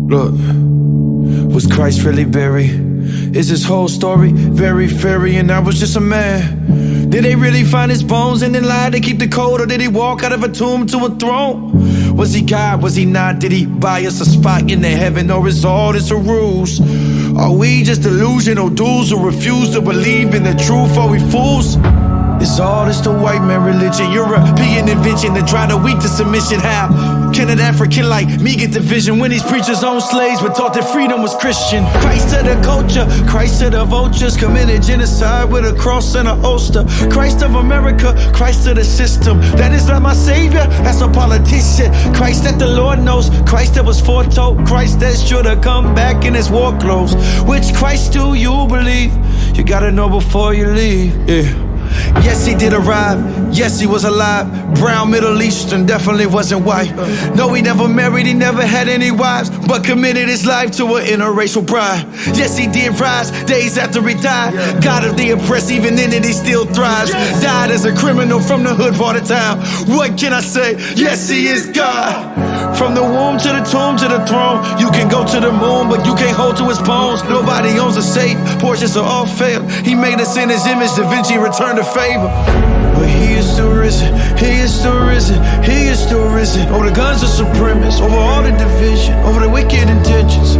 Look, was Christ really buried? Is his whole story very fairy and I was just a man? Did they really find his bones and then lie to keep the code, or did he walk out of a tomb to a throne? Was he God, was he not? Did he buy us a spot in the heaven, or is all this a ruse? Are we just delusional dudes who refuse to believe in the truth? Are we fools? Is all this the white man religion, European invention to try to weak the submission? How can an African like me get the vision when these preachers own slaves but taught that freedom was Christian? Christ to the culture, Christ to the vultures, committed genocide with a cross and a holster. Christ of America, Christ to the system. That is not my savior, that's a politician. Christ that the Lord knows, Christ that was foretold, Christ that should have come back in his war clothes. Which Christ do you believe? You gotta know before you leave, yeah. Yes, he did arrive. Yes, he was alive. Brown, Middle Eastern, definitely wasn't white. No, he never married, he never had any wives, but committed his life to an interracial bride. Yes, he did rise days after he died. God of the oppressed, even in it he still thrives. Died as a criminal from the hood part of town. What can I say? Yes, he is God. From the womb to the tomb to the throne. You can go to the moon, but you can't hold to his bones. Nobody owns a safe, portions are all failed. He made us in his image, Da Vinci returned the favor. But he is still risen, he is still risen, he is still risen. Over the guns of supremacists, over all the division, over the wicked intentions.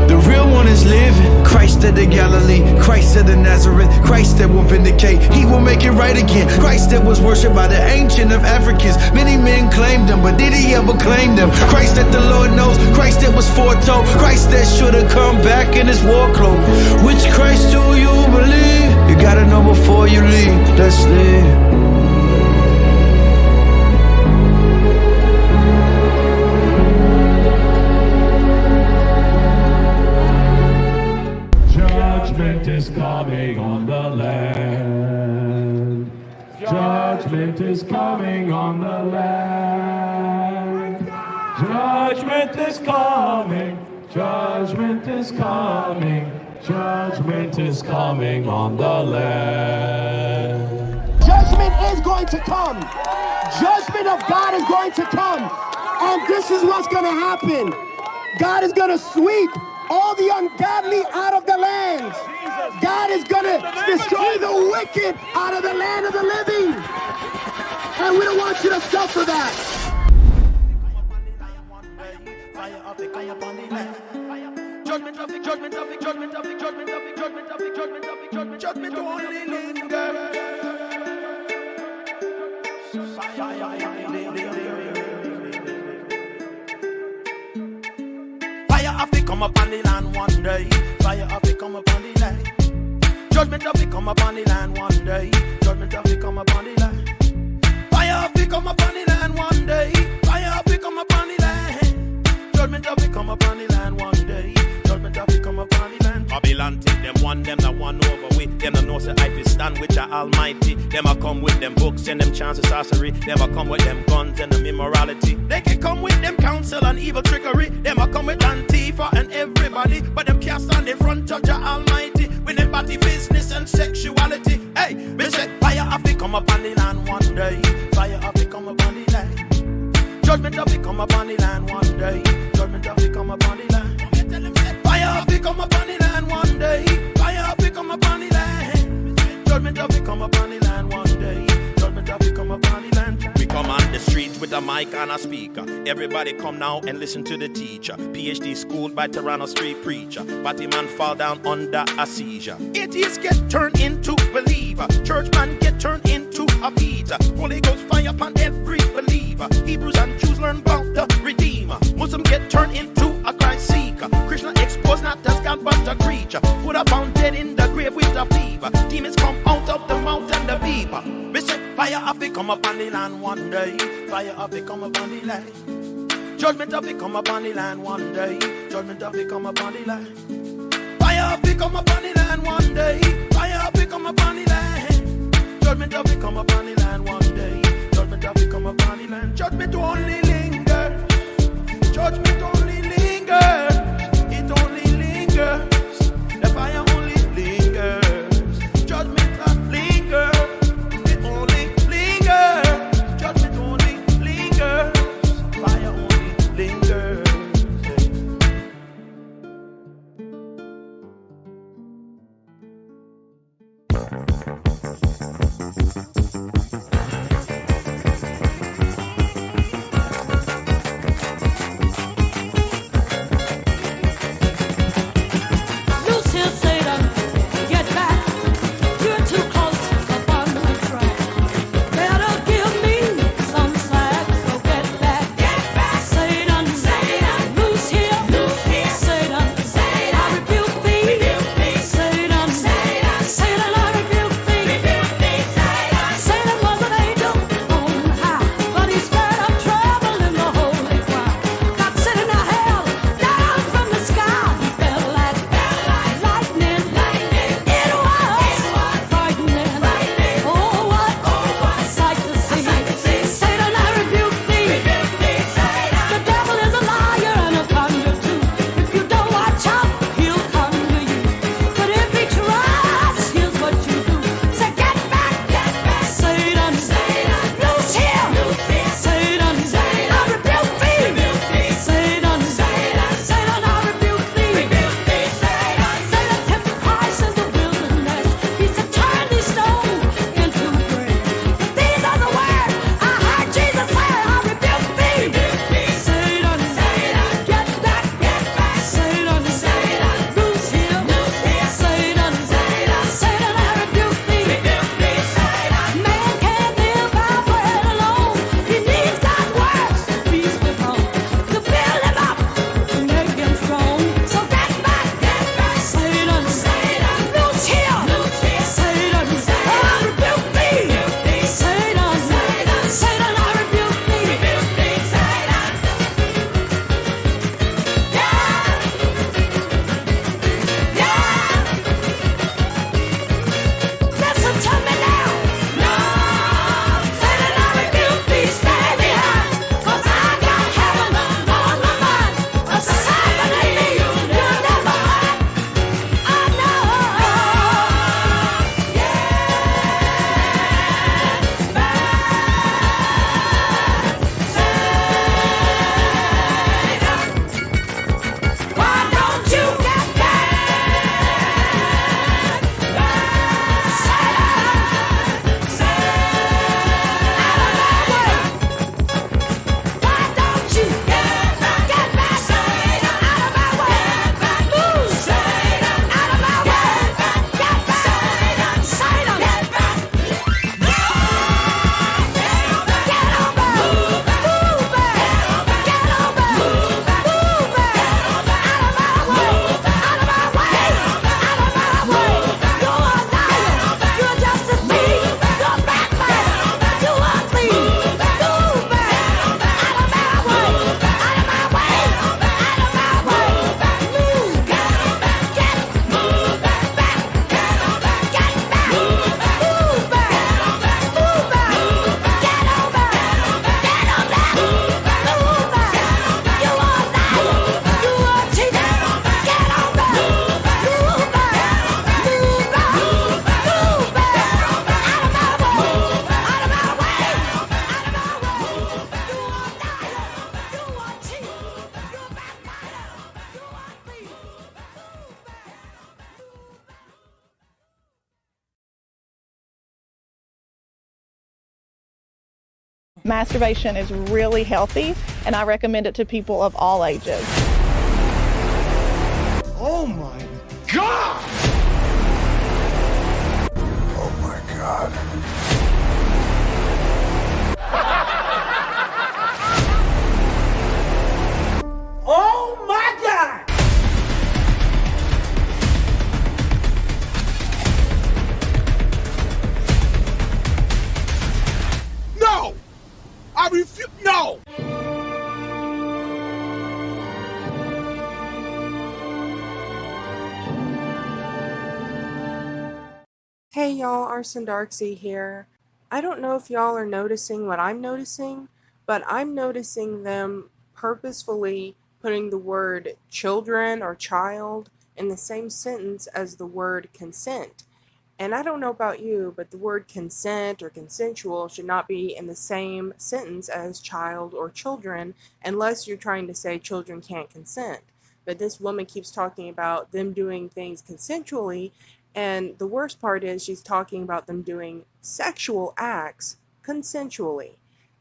The real one is living. Christ of the Galilee, Christ of the Nazareth, Christ that will vindicate, he will make it right again. Christ that was worshipped by the ancient of Africans. Many men claimed him, but did he ever claim them? Christ that the Lord knows, Christ that was foretold, Christ that should have come back in his war clothes. Which Christ do you believe? You gotta know before you leave. Let's live. Judgment is coming on the land. Judgment is coming on the land. Judgment is coming. Judgment is coming. Judgment is coming on the land. Judgment is going to come. Judgment of God is going to come. And this is what's going to happen. God is going to sweep all the ungodly out of the land. God is going to destroy the wicked out of the land of the living. And we don't want you to suffer that. Judgment of the judgment of the judgment of the judgment of the judgment of the judgment of the judgment. Judgment only linger. Fire of the come upon the land one day. Fire of the come upon the land. Judgment of the come upon the land one day. Judgment of the come upon the land. Fire of the come upon the land one day. Fire of the come upon the land. Judgment of the come upon the land one day. Judgment of the come upon the land. Babylon take them one, them the one over with. Them the know say I fi stand with your almighty. Them a come with them books and them chances sorcery. Them a come with them guns and them immorality. They can come with them counsel and evil trickery. Them a come with Antifa and everybody. But them can't stand in front of your almighty. With them body business and sexuality. Hey, we say fire of the come upon the land one day. Fire of the come upon the land. Judgment of the come upon the land one day. Judgment of the come upon the land. Fire of the come upon the land one day. Fire of the come upon the land. Judgment of the come upon the land one day. Judgment of the come upon the land. We come on the streets with a mic and a speaker. Everybody come now and listen to the teacher. PhD schooled by Toronto street preacher. Batty man fall down under a seizure. Atheists get turned into believer. Churchman get turned into a Peter. Holy Ghost fire upon every believer. Hebrews and Jews learn about the Redeemer. Muslim get turned into a Christ seeker. Krishna exposed not as God but a creature. Put a found dead in the grave with a fever. Demons come out of the mouth and the beaver. We say fire of the come upon the land one day. Fire of the come upon the land. Judgment of the come upon the land one day. Judgment of the come upon the land. Fire of the come upon the land one day. Fire of the come upon the land. Judgment of the come upon the land one day. Judgment of the come upon the land. Judgment only linger. Judgment only linger. It only lingers. The fire only lingers. Judgment lingers. It only lingers. Judgment only lingers. Fire only lingers. Masturbation is really healthy, and I recommend it to people of all ages. Oh my God! Oh my God. Oh my God! No! I refuse. No! Hey y'all, Arson Darksy here. I don't know if y'all are noticing what I'm noticing, but I'm noticing them purposefully putting the word children or child in the same sentence as the word consent. And I don't know about you, but the word consent or consensual should not be in the same sentence as child or children unless you're trying to say children can't consent. But this woman keeps talking about them doing things consensually, And the worst part is she's talking about them doing sexual acts consensually.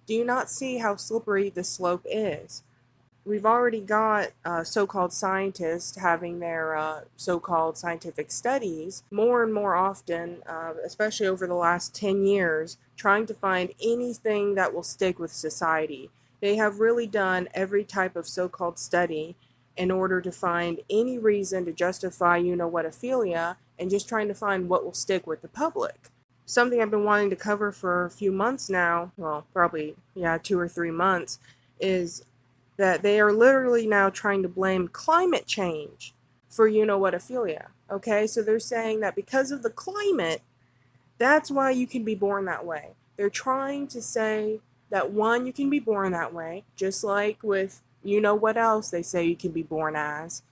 Do you not see how slippery the slope is? We've already got so-called scientists having their so-called scientific studies more and more often, especially over the last 10 years, trying to find anything that will stick with society. They have really done every type of so-called study in order to find any reason to justify you-know-what-ophilia and just trying to find what will stick with the public. Something I've been wanting to cover for a few months now, well, probably, 2 or 3 months, is that they are literally now trying to blame climate change for you-know-what-ophilia. Okay, so they're saying that because of the climate, that's why you can be born that way. They're trying to say that, one, you can be born that way, just like with what else they say you can be born as,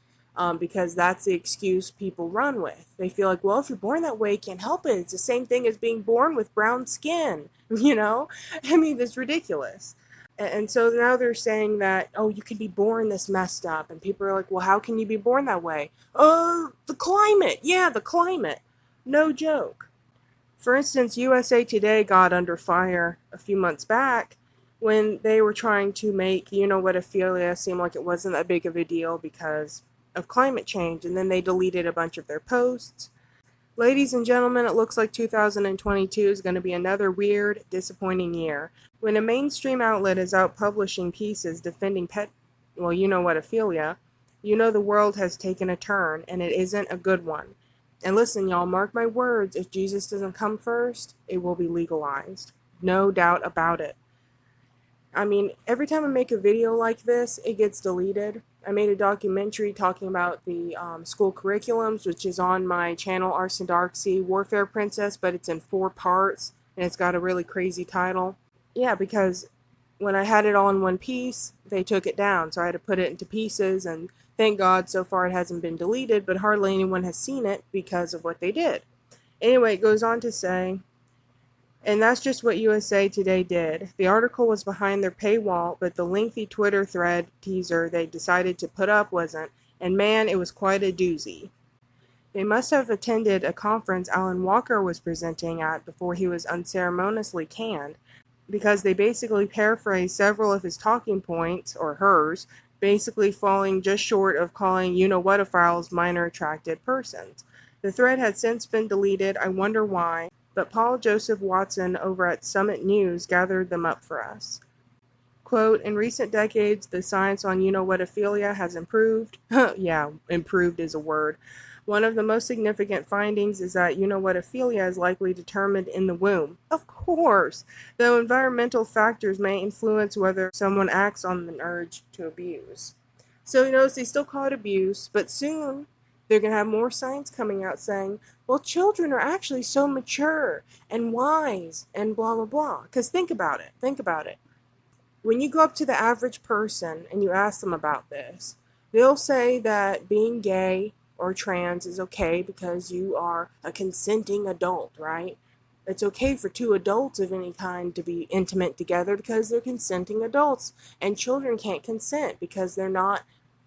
because that's the excuse people run with. They feel like, well, if you're born that way, you can't help it. It's the same thing as being born with brown skin, I mean, it's ridiculous. And so now they're saying that, oh, you could be born this messed up. And people are like, well, how can you be born that way? Oh, the climate. Yeah, the climate. No joke. For instance, USA Today got under fire a few months back when they were trying to make you-know-what-ophilia seem like it wasn't that big of a deal because of climate change. And then they deleted a bunch of their posts. Ladies and gentlemen, it looks like 2022 is going to be another weird, disappointing year. When a mainstream outlet is out publishing pieces defending you-know-what-ophilia, the world has taken a turn, and it isn't a good one. And listen, y'all, mark my words, if Jesus doesn't come first, it will be legalized. No doubt about it. I mean, every time I make a video like this, it gets deleted. I made a documentary talking about the school curriculums, which is on my channel, Arson Darksea Warfare Princess, but it's in 4 parts, and it's got a really crazy title. Yeah, because when I had it all in one piece, they took it down, so I had to put it into pieces, and thank God so far it hasn't been deleted, but hardly anyone has seen it because of what they did. Anyway, it goes on to say, and that's just what USA Today did. The article was behind their paywall, but the lengthy Twitter thread teaser they decided to put up wasn't, and man, it was quite a doozy. They must have attended a conference Alan Walker was presenting at before he was unceremoniously canned, because they basically paraphrased several of his talking points, or hers, basically falling just short of calling you-know-what-ophiles minor attracted persons. The thread has since been deleted, I wonder why, but Paul Joseph Watson over at Summit News gathered them up for us. Quote, in recent decades, the science on you-know-what-ophilia has improved. Yeah, improved is a word. One of the most significant findings is that you-know-what-ophilia is likely determined in the womb. Of course, though environmental factors may influence whether someone acts on an urge to abuse. So you notice they still call it abuse, but soon they're going to have more science coming out saying, well, children are actually so mature and wise and blah, blah, blah. Because think about it. When you go up to the average person and you ask them about this, they'll say that being gay or trans is okay because you are a consenting adult, right? It's okay for 2 adults of any kind to be intimate together because they're consenting adults. And children can't consent because they're not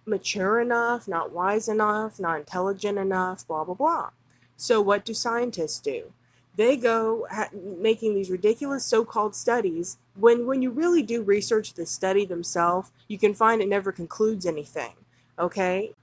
mature enough, not wise enough, not intelligent enough, blah, blah, blah. So what do scientists do? They go making these ridiculous so-called studies. When you really do research the study themselves, you can find it never concludes anything, okay?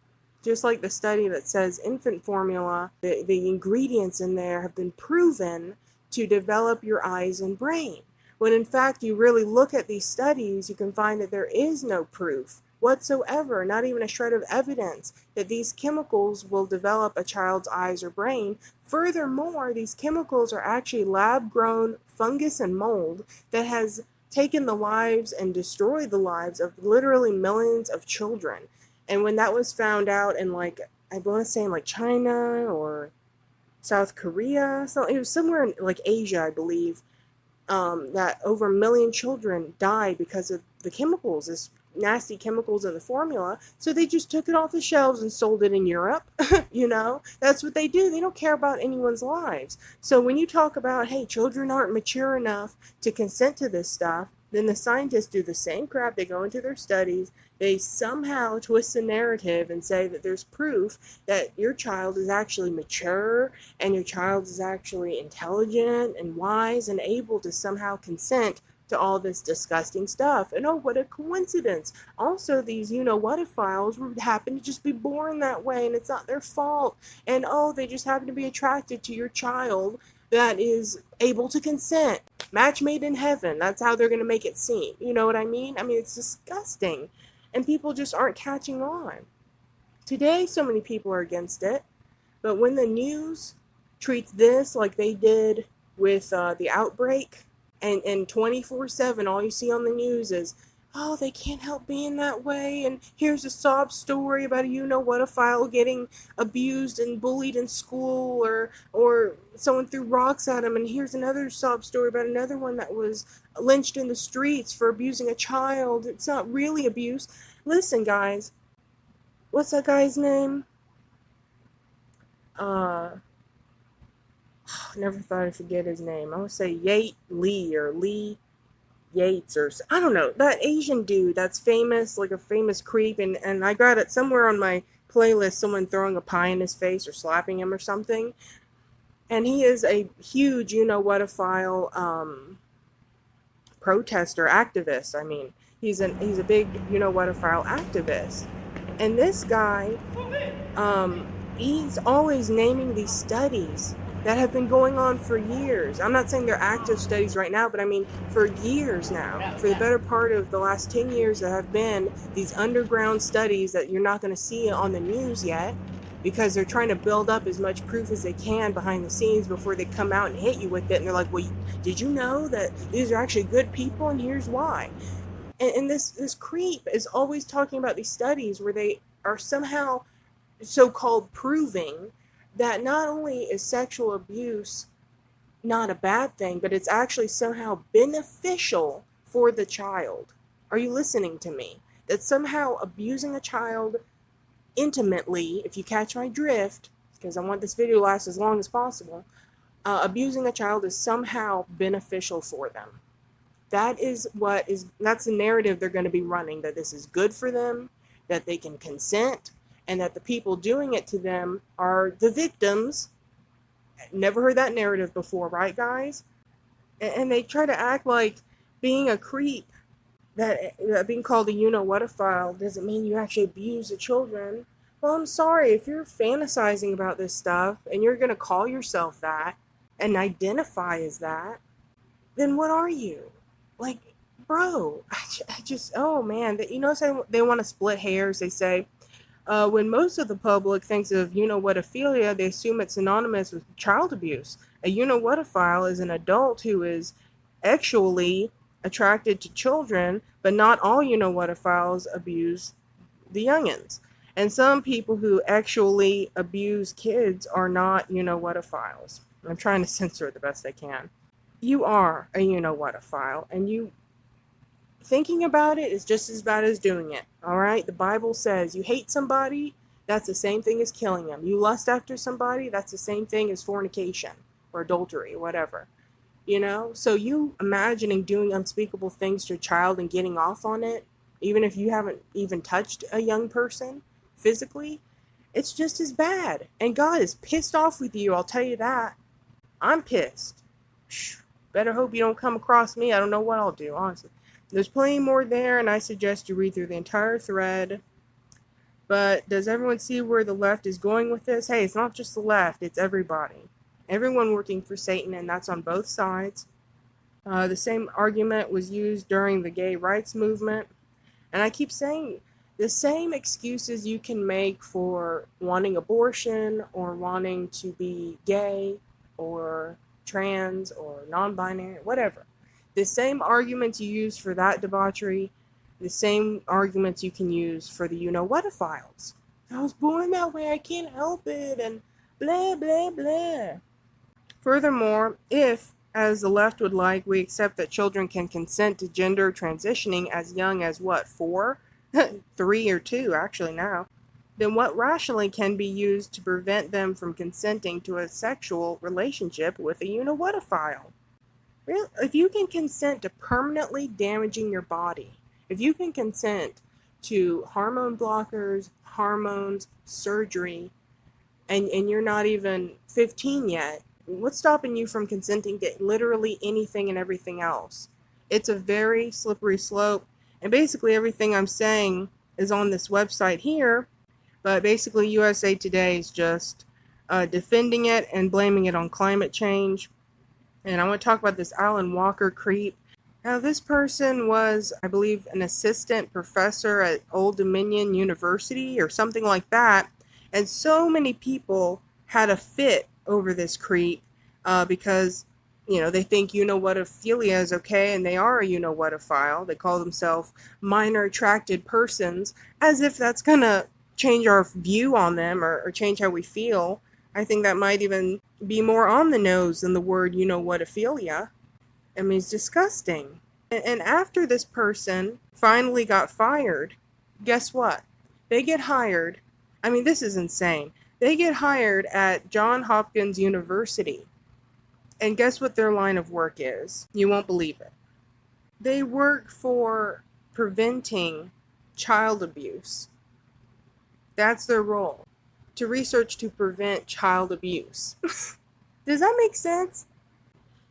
Just like the study that says infant formula, the ingredients in there have been proven to develop your eyes and brain. When in fact you really look at these studies, you can find that there is no proof whatsoever, not even a shred of evidence that these chemicals will develop a child's eyes or brain. Furthermore, these chemicals are actually lab-grown fungus and mold that has taken the lives and destroyed the lives of literally millions of children. And when that was found out in, like, I want to say in, like, China or South Korea, so it was somewhere in, like, Asia, I believe, that over 1 million children died because of the chemicals, this nasty chemicals in the formula. So they just took it off the shelves and sold it in Europe. That's what they do. They don't care about anyone's lives. So when you talk about, hey, children aren't mature enough to consent to this stuff, Then the scientists do the same crap. They go into their studies. They somehow twist the narrative and say that there's proof that your child is actually mature and your child is actually intelligent and wise and able to somehow consent to all this disgusting stuff. And oh, what a coincidence. Also, these you-know-what-if-files happen to just be born that way, and it's not their fault. And oh, they just happen to be attracted to your child that is able to consent. Match made in heaven. That's how they're going to make it seem. You know what I mean? I mean, it's disgusting. And people just aren't catching on. Today, so many people are against it. But when the news treats this like they did with the outbreak, and 24/7, all you see on the news is, oh, they can't help being that way, and here's a sob story about a you-know-what-a-file getting abused and bullied in school, or someone threw rocks at him, and here's another sob story about another one that was lynched in the streets for abusing a child. It's not really abuse. Listen, guys, what's that guy's name? Never thought I'd forget his name. I would say Lee Yates, or I don't know, that Asian dude that's famous, like a famous creep, and I got it somewhere on my playlist, someone throwing a pie in his face or slapping him or something. And he is a huge you-know-what-a-file protester, activist. I mean, he's a big you-know-what-a-file activist. And this guy, he's always naming these studies that have been going on for years. I'm not saying they're active studies right now, but I mean for years now. For the better part of the last 10 years, there have been these underground studies that you're not going to see on the news yet, because they're trying to build up as much proof as they can behind the scenes before they come out and hit you with it. And they're like, well, did you know that these are actually good people, and here's why. And this creep is always talking about these studies where they are somehow so-called proving that not only is sexual abuse not a bad thing, but it's actually somehow beneficial for the child. Are you listening to me? That somehow abusing a child intimately, if you catch my drift, because I want this video to last as long as possible, abusing a child is somehow beneficial for them. That's the narrative they're going to be running, that this is good for them, that they can consent, and that the people doing it to them are the victims. Never heard that narrative before, right, guys? And they try to act like being a creep, that being called a you-know-what-a-file doesn't mean you actually abuse the children. Well, I'm sorry, if you're fantasizing about this stuff, and you're going to call yourself that, and identify as that, then what are you? Like, bro, I just, oh man, you notice they want to split hairs. They say, when most of the public thinks of you-know-what-a-philia, they assume it's synonymous with child abuse. A you-know-what-a-phile is an adult who is actually attracted to children, but not all you-know-what-a-philes abuse the youngins. And some people who actually abuse kids are not you-know-what-a-philes. I'm trying to censor it the best I can. You are a you-know-what-a-phile, and you thinking about it is just as bad as doing it, all right? The Bible says you hate somebody, that's the same thing as killing them. You lust after somebody, that's the same thing as fornication or adultery or whatever, you know? So you imagining doing unspeakable things to a child and getting off on it, even if you haven't even touched a young person physically, it's just as bad. And God is pissed off with you, I'll tell you that. I'm pissed. Better hope you don't come across me. I don't know what I'll do, honestly. There's plenty more there, and I suggest you read through the entire thread. But does everyone see where the left is going with this? Hey, it's not just the left, it's everybody. Everyone working for Satan, and that's on both sides. The same argument was used during the gay rights movement. And I keep saying, the same excuses you can make for wanting abortion or wanting to be gay or trans or non-binary, whatever. The same arguments you use for that debauchery, the same arguments you can use for the you-know-what-a-philes. I was born that way, I can't help it, and blah, blah, blah. Furthermore, if, as the left would like, we accept that children can consent to gender transitioning as young as, 4? 3 or 2, actually, now. Then what rationally can be used to prevent them from consenting to a sexual relationship with a you-know-what-a-phile? Really, if you can consent to permanently damaging your body, if you can consent to hormone blockers, hormones, surgery, and you're not even 15 yet, what's stopping you from consenting to literally anything and everything else? It's a very slippery slope, and basically everything I'm saying is on this website here, but basically USA Today is just defending it and blaming it on climate change. And I want to talk about this Alan Walker creep. Now, this person was, I believe, an assistant professor at Old Dominion University or something like that. And so many people had a fit over this creep because, they think you-know-what-ophilia is okay, and they are a you-know-what-ophile. They call themselves minor attracted persons, as if that's going to change our view on them or change how we feel. I think that might even be more on the nose than the word you-know-what-ophilia. I mean, it's disgusting. And after this person finally got fired, guess what? They get hired. I mean, this is insane. They get hired at Johns Hopkins University. And guess what their line of work is? You won't believe it. They work for preventing child abuse. That's their role. To research to prevent child abuse. Does that make sense?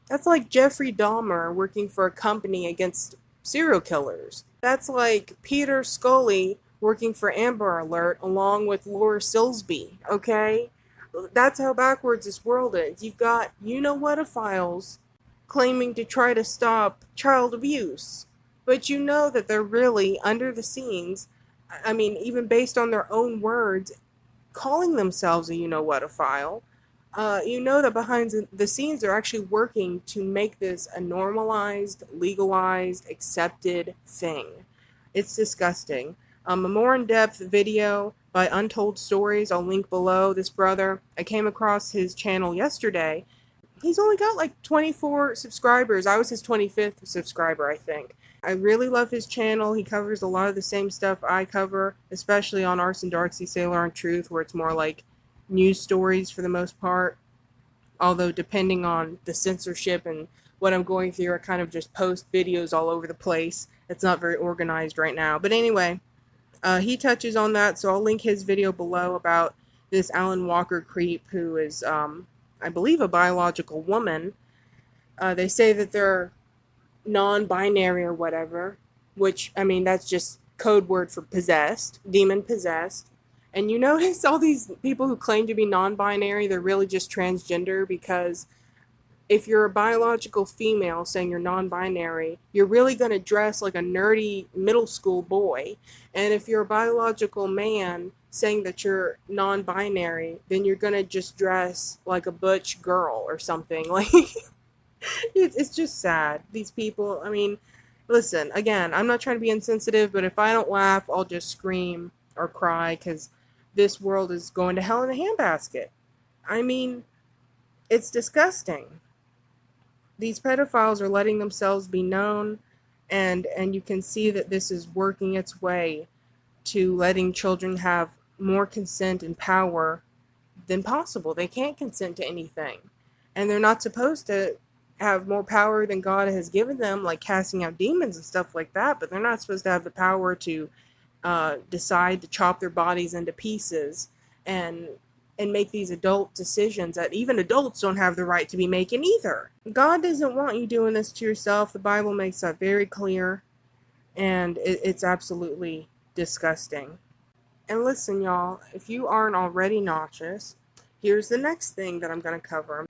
That's like Jeffrey Dahmer working for a company against serial killers. That's like Peter Scully working for Amber Alert along with Laura Silsby, okay? That's how backwards this world is. You've got you-know-what-ophiles claiming to try to stop child abuse, but you know that they're really, under the scenes, I mean, even based on their own words, calling themselves a you-know-what-ophile. You know that behind the scenes they're actually working to make this a normalized, legalized, accepted thing. It's disgusting. A more in-depth video by Untold Stories I'll link below. This brother, I came across his channel yesterday. He's only got like 24 subscribers. I was his 25th subscriber, I think. I really love his channel. He covers a lot of the same stuff I cover, especially on Arson Darksy, Sailor on Truth, where it's more like news stories for the most part. Although depending on the censorship and what I'm going through, I kind of just post videos all over the place. It's not very organized right now. But anyway, he touches on that, so I'll link his video below about this Alan Walker creep who is, I believe, a biological woman. They say that they're non-binary or whatever, which, I mean, that's just code word for possessed, demon possessed. And you notice all these people who claim to be non-binary, they're really just transgender, because if you're a biological female saying you're non-binary, you're really going to dress like a nerdy middle school boy. And if you're a biological man saying that you're non-binary, then you're going to just dress like a butch girl or something. Like, it's just sad. These people, I mean, listen, again, I'm not trying to be insensitive, but if I don't laugh, I'll just scream or cry, because this world is going to hell in a handbasket. I mean, it's disgusting. These pedophiles are letting themselves be known, and you can see that this is working its way to letting children have more consent and power than possible. They can't consent to anything, and they're not supposed to have more power than God has given them, like casting out demons and stuff like that, but they're not supposed to have the power to decide to chop their bodies into pieces and make these adult decisions that even adults don't have the right to be making either. God doesn't want you doing this to yourself. The Bible makes that very clear, and it's absolutely disgusting. And listen, y'all, if you aren't already nauseous, here's the next thing that I'm going to cover.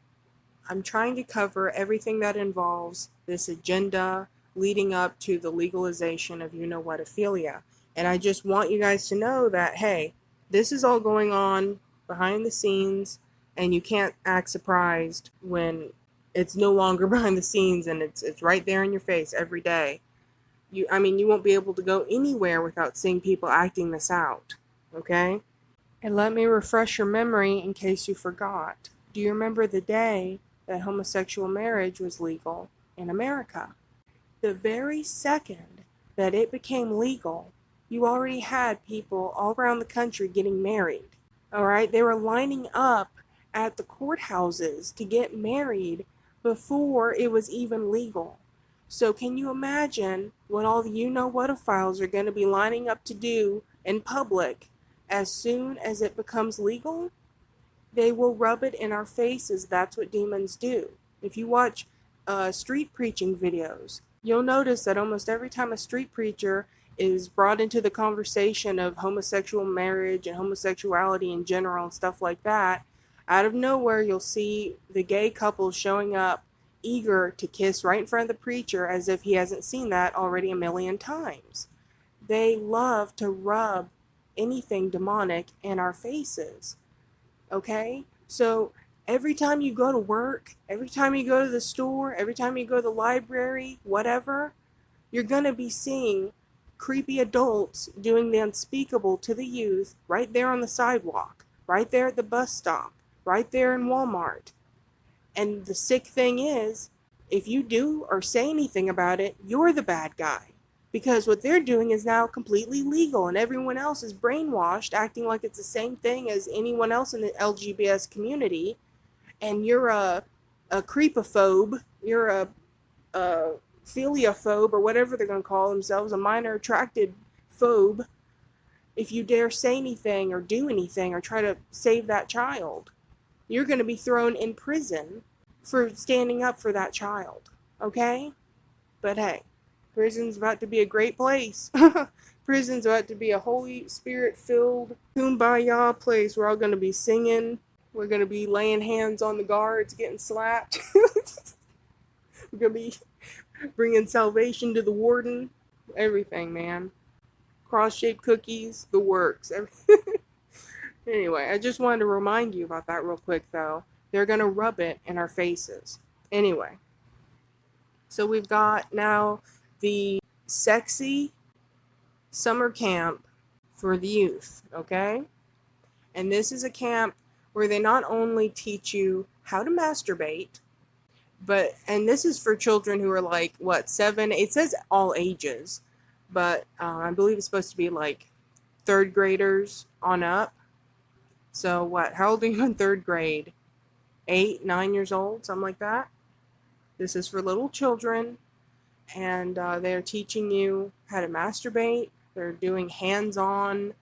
I'm trying to cover everything that involves this agenda leading up to the legalization of you-know-what-ophilia. And I just want you guys to know that, hey, this is all going on behind the scenes, and you can't act surprised when it's no longer behind the scenes and it's right there in your face every day. You won't be able to go anywhere without seeing people acting this out, okay? And let me refresh your memory in case you forgot. Do you remember the day that homosexual marriage was legal in America? The very second that it became legal, you already had people all around the country getting married. All right, they were lining up at the courthouses to get married before it was even legal. So can you imagine what all the you-know-what-ophiles are going to be lining up to do in public as soon as it becomes legal? They will rub it in our faces. That's what demons do. If you watch street preaching videos, you'll notice that almost every time a street preacher is brought into the conversation of homosexual marriage and homosexuality in general and stuff like that, out of nowhere you'll see the gay couple showing up eager to kiss right in front of the preacher as if he hasn't seen that already a million times. They love to rub anything demonic in our faces. Okay? So every time you go to work, every time you go to the store, every time you go to the library, whatever, you're going to be seeing creepy adults doing the unspeakable to the youth right there on the sidewalk, right there at the bus stop, right there in Walmart. And the sick thing is, if you do or say anything about it, you're the bad guy. Because what they're doing is now completely legal, and everyone else is brainwashed, acting like it's the same thing as anyone else in the LGBS community. And you're a creepophobe, you're a philiophobe, or whatever they're going to call themselves, a minor attracted phobe, if you dare say anything or do anything or try to save that child. You're going to be thrown in prison for standing up for that child. Okay? But hey, prison's about to be a great place. Prison's about to be a Holy Spirit-filled kumbaya place. We're all going to be singing. We're going to be laying hands on the guards, getting slapped. We're going to be bringing salvation to the warden. Everything, man. Cross-shaped cookies, the works. Anyway, I just wanted to remind you about that real quick, though. They're going to rub it in our faces. Anyway. So we've got now the sexy summer camp for the youth, okay? And this is a camp where they not only teach you how to masturbate, and this is for children who are like, 7? It says all ages, but I believe it's supposed to be like 3rd graders on up. So how old are you in 3rd grade? 8, 9 years old, something like that. This is for little children, and they're teaching you how to masturbate. They're doing hands-on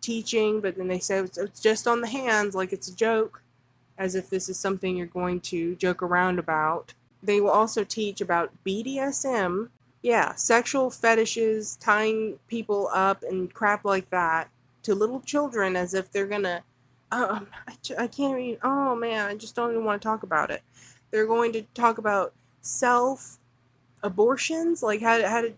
teaching, but then they say it's just on the hands, like it's a joke, as if this is something you're going to joke around about. They will also teach about BDSM, sexual fetishes, tying people up and crap like that, to little children as if they're gonna, I can't even, oh man, I just don't even want to talk about it. They're going to talk about self-abortions, like how to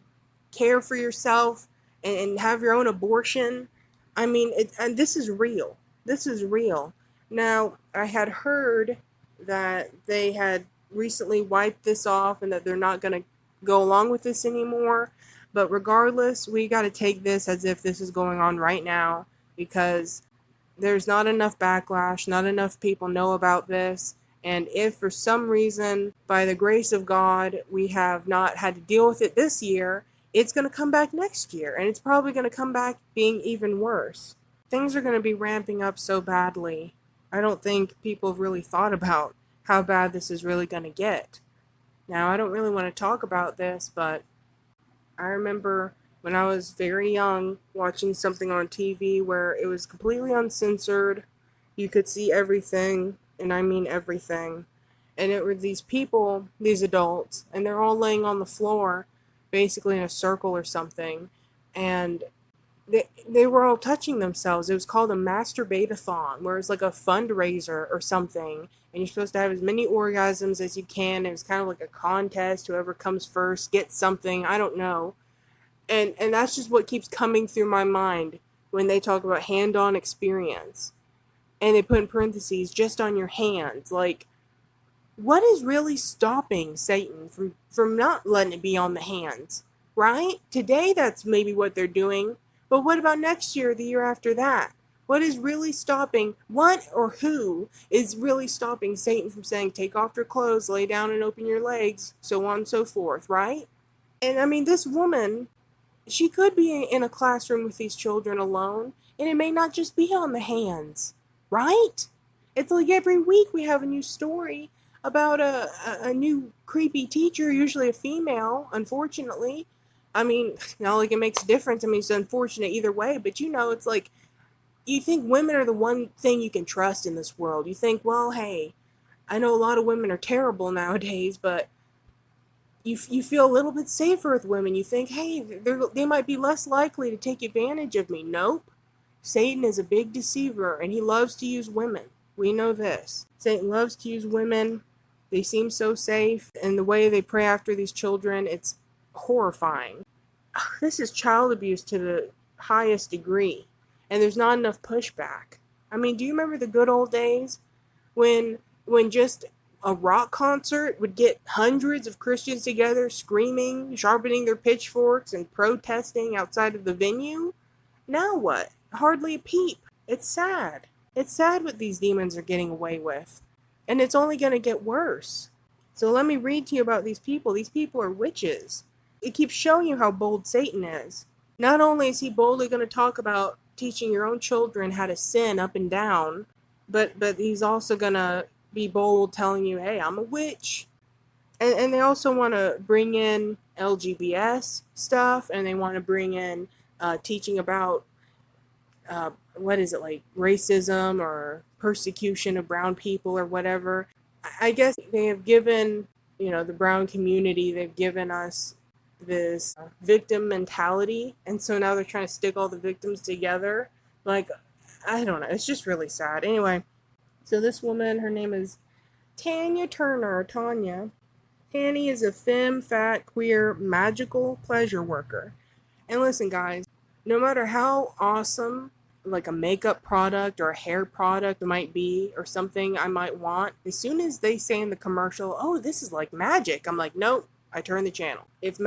care for yourself and have your own abortion. I mean, and this is real. This is real. Now, I had heard that they had recently wiped this off and that they're not going to go along with this anymore. But regardless, we got to take this as if this is going on right now, because there's not enough backlash, not enough people know about this. And if for some reason, by the grace of God, we have not had to deal with it this year, it's going to come back next year. And it's probably going to come back being even worse. Things are going to be ramping up so badly. I don't think people have really thought about how bad this is really going to get. Now, I don't really want to talk about this, but I remember when I was very young watching something on TV where it was completely uncensored. You could see everything. And I mean everything. And it were these people, these adults, and they're all laying on the floor, basically in a circle or something, and they were all touching themselves. It was called a masturbate-a-thon, where it's like a fundraiser or something, and you're supposed to have as many orgasms as you can. It was kind of like a contest. Whoever comes first gets something. I don't know. And that's just what keeps coming through my mind when they talk about hand-on experience. And they put in parentheses, just on your hands. Like, what is really stopping Satan from not letting it be on the hands? Right? Today, that's maybe what they're doing. But what about next year, the year after that? What is really stopping, what or who is really stopping Satan from saying, take off your clothes, lay down and open your legs, so on and so forth, right? And I mean, this woman, she could be in a classroom with these children alone, and it may not just be on the hands. Right? It's like every week we have a new story about a new creepy teacher, usually a female, unfortunately. I mean, not like it makes a difference. I mean, it's unfortunate either way, but it's like, you think women are the one thing you can trust in this world. You think, well, hey, I know a lot of women are terrible nowadays, but you feel a little bit safer with women. You think, hey, they might be less likely to take advantage of me. Nope. Satan is a big deceiver, and he loves to use women. We know this. Satan loves to use women. They seem so safe, and the way they pray after these children, it's horrifying. This is child abuse to the highest degree, and there's not enough pushback. I mean, do you remember the good old days when just a rock concert would get hundreds of Christians together screaming, sharpening their pitchforks, and protesting outside of the venue? Now what? Hardly a peep. It's sad. It's sad what these demons are getting away with. And it's only going to get worse. So let me read to you about these people. These people are witches. It keeps showing you how bold Satan is. Not only is he boldly going to talk about teaching your own children how to sin up and down, but he's also going to be bold telling you, hey, I'm a witch. And they also want to bring in LGBS stuff, and they want to bring in teaching about like racism or persecution of brown people or whatever. I guess they have given, the brown community, they've given us this victim mentality, and so now they're trying to stick all the victims together. Like, I don't know, it's just really sad. Anyway, so this woman, her name is Tanya Turner, Tanya. Tanny is a femme, fat, queer, magical pleasure worker. And listen, guys, no matter how awesome like a makeup product or a hair product might be, or something I might want, as soon as they say in the commercial, oh, this is like magic, I'm like, nope, I turn the channel. If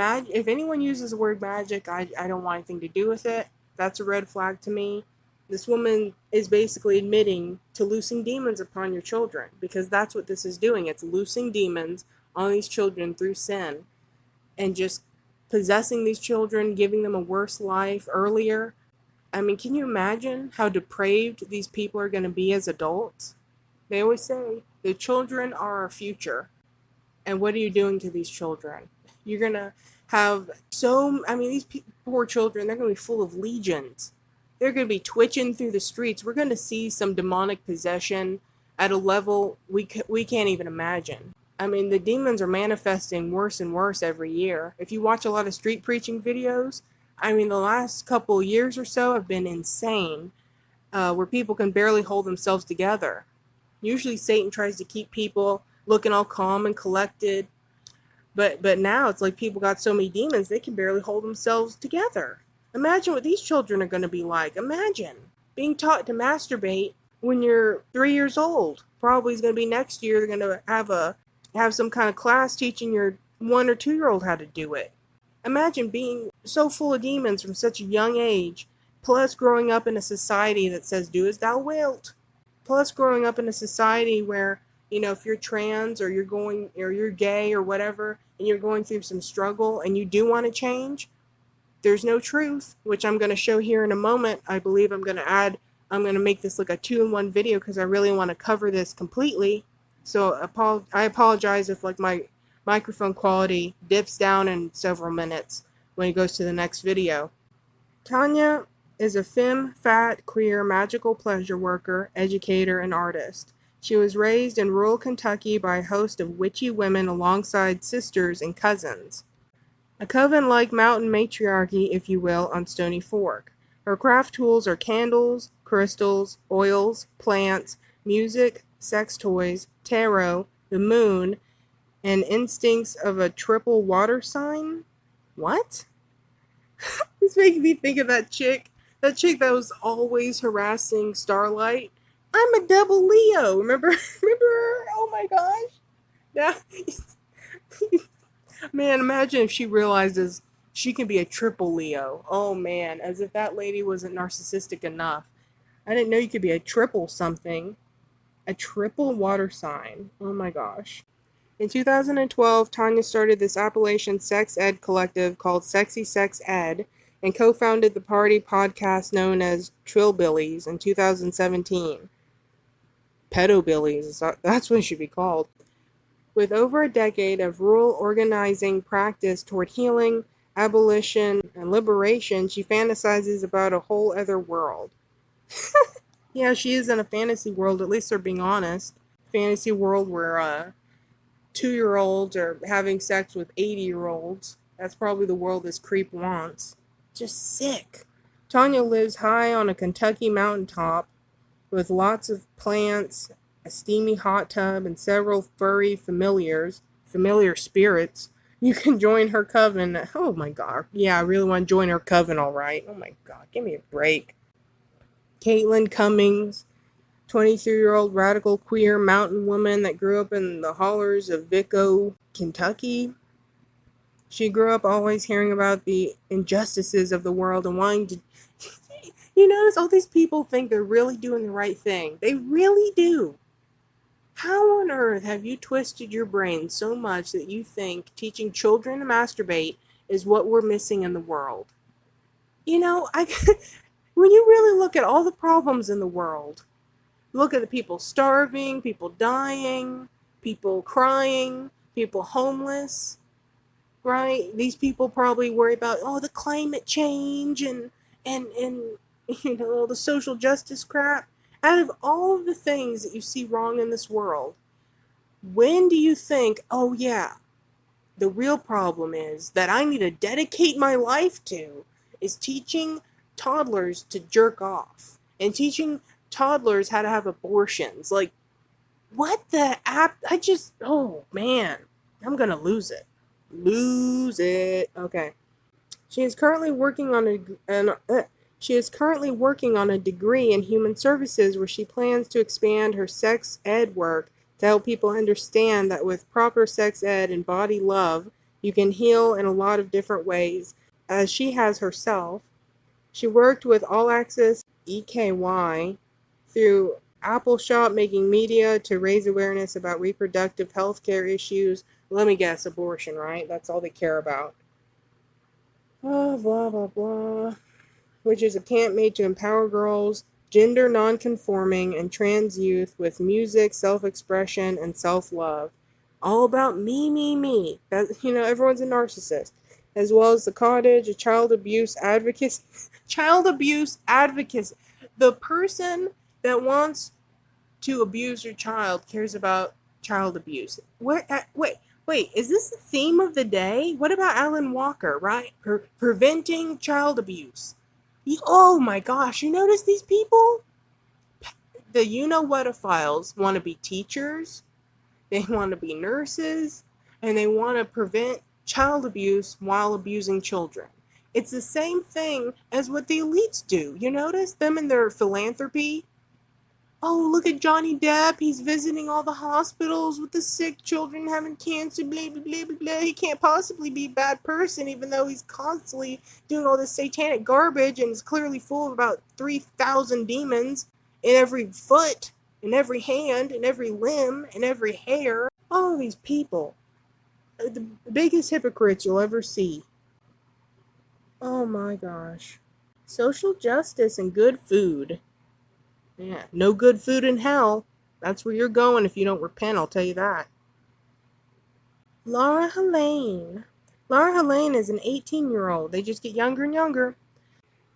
anyone uses the word magic, I don't want anything to do with it. That's a red flag to me. This woman is basically admitting to loosing demons upon your children, because that's what this is doing. It's loosing demons on these children through sin and just possessing these children, giving them a worse life earlier. I mean, can you imagine how depraved these people are going to be as adults? They always say the children are our future. And what are you doing to these children? You're going to have these poor children, they're going to be full of legions. They're going to be twitching through the streets. We're going to see some demonic possession at a level we can't even imagine. I mean, the demons are manifesting worse and worse every year. If you watch a lot of street preaching videos, I mean, the last couple of years or so have been insane, where people can barely hold themselves together. Usually Satan tries to keep people looking all calm and collected, but now it's like people got so many demons they can barely hold themselves together. Imagine what these children are going to be like. Imagine being taught to masturbate when you're 3 years old. Probably is going to be next year. They're going to have some kind of class teaching your 1 or 2 year old how to do it. Imagine being so full of demons from such a young age, plus growing up in a society that says, do as thou wilt. Plus growing up in a society where, if you're trans or you're gay or whatever, and you're going through some struggle and you do want to change, there's no truth, which I'm going to show here in a moment. I believe I'm going to make this like a 2-in-1 video because I really want to cover this completely. So I apologize if like my microphone quality dips down in several minutes when it goes to the next video. Tanya is a femme, fat, queer, magical pleasure worker, educator, and artist. She was raised in rural Kentucky by a host of witchy women alongside sisters and cousins. A coven-like mountain matriarchy, if you will, on Stony Fork. Her craft tools are candles, crystals, oils, plants, music, sex toys, tarot, the moon, and instincts of a triple water sign? What? This makes me think of that chick that was always harassing Starlight. I'm a double Leo. Remember her? Oh my gosh. Yeah. Man, imagine if she realizes she can be a triple Leo. Oh man, as if that lady wasn't narcissistic enough. I didn't know you could be a triple something. A triple water sign. Oh my gosh. In 2012, Tanya started this Appalachian sex ed collective called Sexy Sex Ed and co-founded the party podcast known as Trillbillies in 2017. Pedobillies, that's what it should be called. With over a decade of rural organizing practice toward healing, abolition, and liberation, she fantasizes about a whole other world. Yeah, she is in a fantasy world, at least they're being honest. Fantasy world where 2-year-olds are having sex with 80-year-olds. That's probably the world this creep wants. Just sick. Tanya lives high on a Kentucky mountaintop with lots of plants, a steamy hot tub, and several furry familiar spirits. You can join her coven. Oh my god. Yeah, I really want to join her coven, alright. Oh my god, give me a break. Caitlin Cummings, 23-year-old radical queer mountain woman that grew up in the hollers of Vico, Kentucky. She grew up always hearing about the injustices of the world and wanting to... You notice all these people think they're really doing the right thing. They really do. How on earth have you twisted your brain so much that you think teaching children to masturbate is what we're missing in the world? You know, when you really look at all the problems in the world, look at the people starving, people dying, people crying, people homeless, right? These people probably worry about, the climate change and all the social justice crap. Out of all of the things that you see wrong in this world, when do you think, oh yeah, the real problem is that I need to dedicate my life to is teaching toddlers to jerk off and teaching toddlers how to have abortions? Like, what the app? Oh man, I'm gonna lose it. Okay. She is currently working on a degree in human services where she plans to expand her sex ed work to help people understand that with proper sex ed and body love, you can heal in a lot of different ways, as she has herself. She worked with All Access EKY through Apple Shop, making media to raise awareness about reproductive health care issues. Let me guess, abortion, right? That's all they care about. Blah, blah, blah. Which is a camp made to empower girls, gender non-conforming, and trans youth with music, self-expression, and self-love. All about me. Everyone's a narcissist. As well as the cottage, a child abuse advocacy. Child abuse advocacy. The person that wants to abuse your child cares about child abuse. Wait, is this the theme of the day? What about Alan Walker, right? Preventing child abuse. Oh my gosh, you notice these people? The you-know-what-a-files want to be teachers, they want to be nurses, and they want to prevent child abuse while abusing children. It's the same thing as what the elites do. You notice them in their philanthropy? Oh, look at Johnny Depp. He's visiting all the hospitals with the sick children having cancer, blah, blah, blah, blah, blah. He can't possibly be a bad person, even though he's constantly doing all this satanic garbage and is clearly full of about 3,000 demons in every foot, in every hand, in every limb, in every hair. All these people. The biggest hypocrites you'll ever see. Oh my gosh. Social justice and good food. Yeah, no good food in hell. That's where you're going if you don't repent, I'll tell you that. Laura Helene. Laura Helene is an 18-year-old. They just get younger and younger.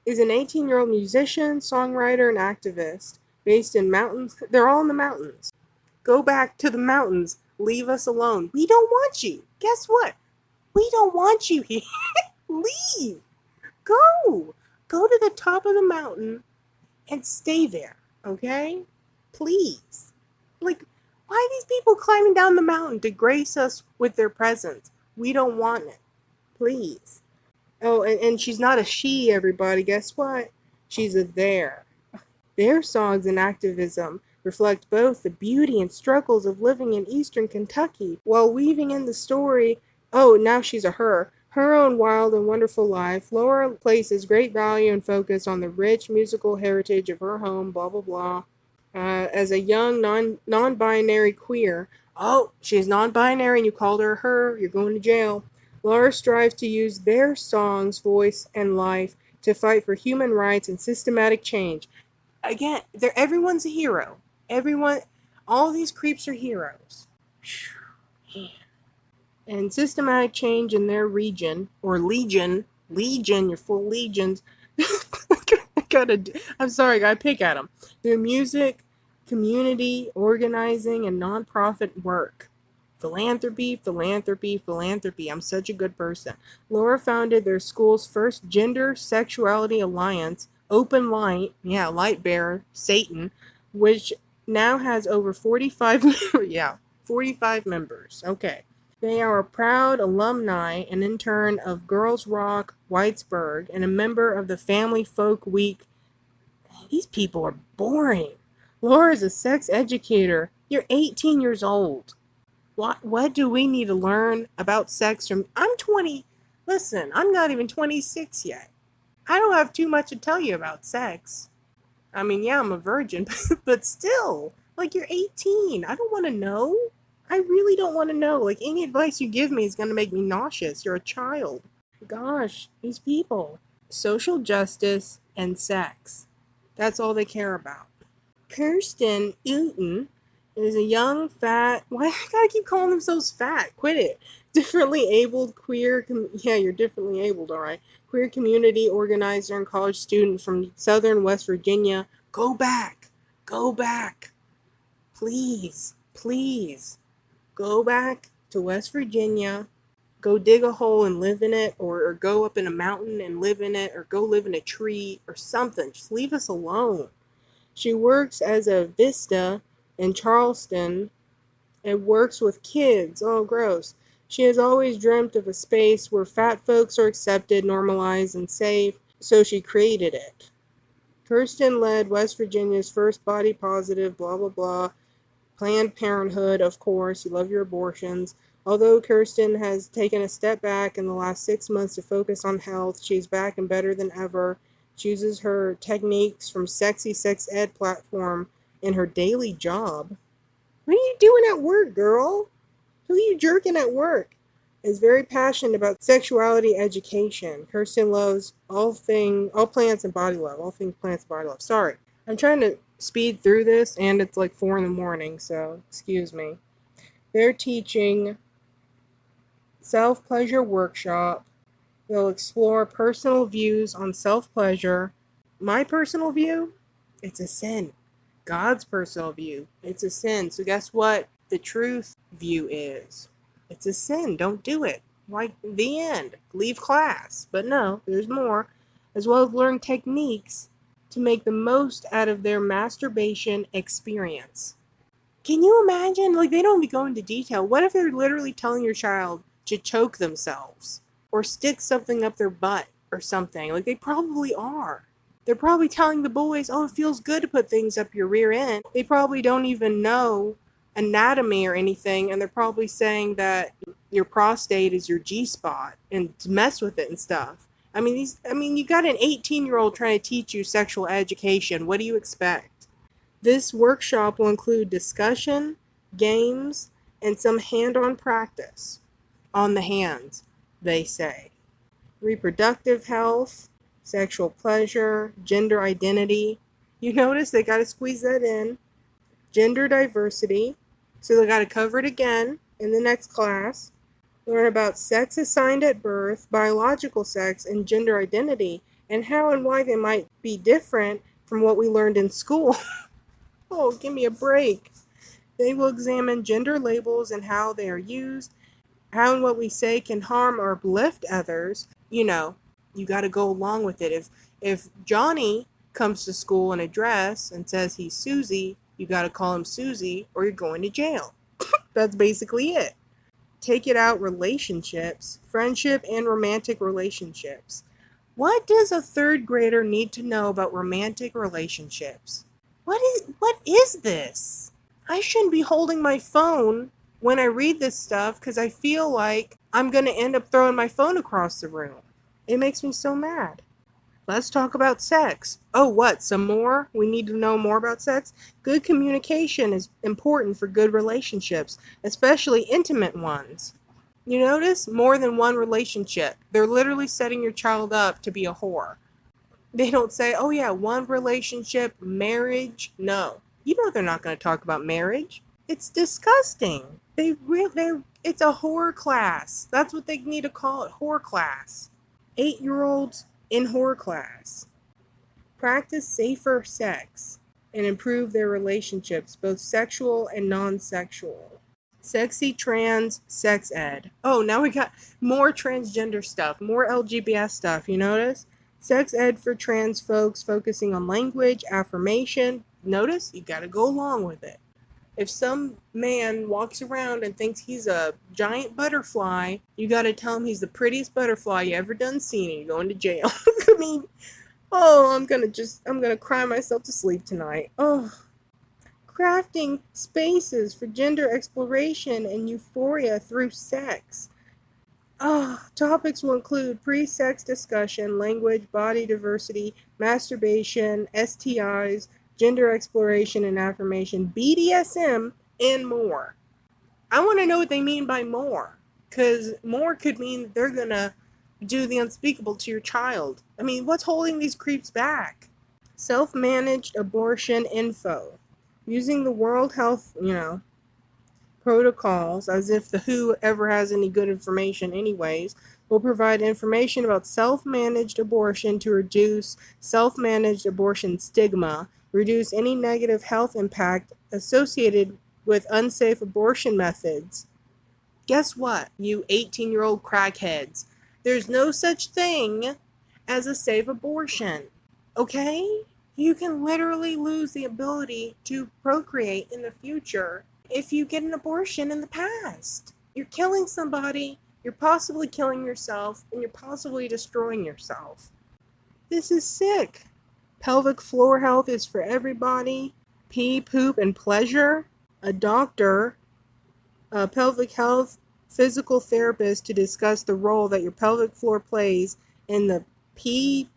Is an 18-year-old musician, songwriter, and activist. Based in mountains. They're all in the mountains. Go back to the mountains. Leave us alone. We don't want you. Guess what? We don't want you here. Leave. Go. Go to the top of the mountain and stay there. Okay? Please. Like, why are these people climbing down the mountain to grace us with their presence? We don't want it. Please. Oh, and she's not a she, everybody. Guess what? She's a there. Their songs and activism reflect both the beauty and struggles of living in eastern Kentucky while weaving in the story. Oh, now she's a her own wild and wonderful life. Laura places great value and focus on the rich musical heritage of her home, blah, blah, blah. As a young non-binary queer. Oh, she's non-binary and you called her her, you're going to jail. Laura strives to use their song's voice and life to fight for human rights and systematic change. Again, everyone's a hero. All these creeps are heroes. And systematic change in their region, or legion, your full legions. I'm sorry, I gotta pick at them. Through music, community, organizing, and nonprofit work. Philanthropy. I'm such a good person. Laura founded their school's first gender sexuality alliance, Open Light, light bearer, Satan, which now has over 45 members. Okay. They are a proud alumni and intern of Girls Rock Whitesburg and a member of the Family Folk Week. These people are boring. Laura is a sex educator. You're 18 years old. What do we need to learn about sex from? I'm 20. Listen, I'm not even 26 yet. I don't have too much to tell you about sex. I mean, yeah, I'm a virgin, but still, like, you're 18. I don't want to know. I really don't want to know. Like, any advice you give me is going to make me nauseous. You're a child. Gosh, these people. Social justice and sex. That's all they care about. Kirsten Uten is a young, fat... Why do I gotta keep calling themselves fat? Quit it. Differently abled queer... Yeah, you're differently abled, alright. Queer community organizer and college student from southern West Virginia. Go back. Go back. Please. Please. Go back to West Virginia. Go dig a hole and live in it, or go up in a mountain and live in it, or go live in a tree or something. Just leave us alone. She works as a Vista in Charleston and works with kids. Oh, gross. She has always dreamt of a space where fat folks are accepted, normalized, and safe, so she created it. Kirsten led West Virginia's first body positive, blah, blah, blah. Planned Parenthood, of course. You love your abortions. Although Kirsten has taken a step back in the last 6 months to focus on health, she's back and better than ever. She uses her techniques from Sexy Sex Ed platform in her daily job. What are you doing at work, girl? Who are you jerking at work? Is very passionate about sexuality education. Kirsten loves all plants and body love. All things plants and body love. Sorry. I'm trying to speed through this, and it's like 4 a.m, so excuse me. They're teaching self-pleasure workshop. They'll explore personal views on self-pleasure. My personal view? It's a sin. God's personal view. It's a sin. So guess what the truth view is? It's a sin. Don't do it. Like, the end. Leave class. But no, there's more. As well as learn techniques to make the most out of their masturbation experience. Can you imagine? Like, they don't even go into detail. What if they're literally telling your child to choke themselves? Or stick something up their butt or something? Like, they probably are. They're probably telling the boys, oh, it feels good to put things up your rear end. They probably don't even know anatomy or anything, and they're probably saying that your prostate is your G-spot and to mess with it and stuff. I mean, you got an 18-year-old trying to teach you sexual education. What do you expect? This workshop will include discussion, games, and some hand-on practice. On the hands, they say. Reproductive health, sexual pleasure, gender identity. You notice they got to squeeze that in. Gender diversity. So they got to cover it again in the next class. Learn about sex assigned at birth, biological sex, and gender identity, and how and why they might be different from what we learned in school. Oh, give me a break. They will examine gender labels and how they are used, how and what we say can harm or uplift others. You know, you got to go along with it. If Johnny comes to school in a dress and says he's Susie, you got to call him Susie or you're going to jail. That's basically it. Take it out relationships, friendship and romantic relationships. What does a third grader need to know about romantic relationships? What is this? I shouldn't be holding my phone when I read this stuff because I feel like I'm going to end up throwing my phone across the room. It makes me so mad. Let's talk about sex. Oh, what? Some more? We need to know more about sex? Good communication is important for good relationships, especially intimate ones. You notice? More than one relationship. They're literally setting your child up to be a whore. They don't say, oh yeah, one relationship, marriage. No. You know they're not going to talk about marriage. It's disgusting. They're It's a whore class. That's what they need to call it, whore class. 8-year-olds in whore class. Practice safer sex and improve their relationships, both sexual and non-sexual. Sexy trans sex ed. Oh, now we got more transgender stuff, more LGBS stuff, you notice? Sex ed for trans folks focusing on language, affirmation. Notice? You gotta go along with it. If some man walks around and thinks he's a giant butterfly, you gotta tell him he's the prettiest butterfly you ever done seen and you're going to jail. I mean, oh, I'm gonna cry myself to sleep tonight. Oh. Crafting spaces for gender exploration and euphoria through sex. Topics will include pre-sex discussion, language, body diversity, masturbation, STIs, gender exploration and affirmation, BDSM, and more. I want to know what they mean by more, because more could mean that they're gonna do the unspeakable to your child. I mean, what's holding these creeps back? Self-managed abortion info. Using the World Health, protocols, as if the WHO ever has any good information anyways, will provide information about self-managed abortion to reduce self-managed abortion stigma, reduce any negative health impact associated with unsafe abortion methods. Guess what, you 18-year-old crackheads? There's no such thing as a safe abortion, okay? You can literally lose the ability to procreate in the future if you get an abortion in the past. You're killing somebody, you're possibly killing yourself, and you're possibly destroying yourself. This is sick. Pelvic floor health is for everybody. Pee, poop, and pleasure. A doctor, a pelvic health physical therapist to discuss the role that your pelvic floor plays in the pee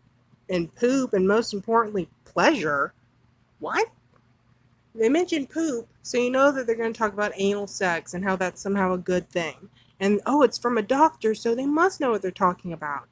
and poop, and most importantly, pleasure. What? They mentioned poop, so you know that they're going to talk about anal sex and how that's somehow a good thing. And it's from a doctor, so they must know what they're talking about.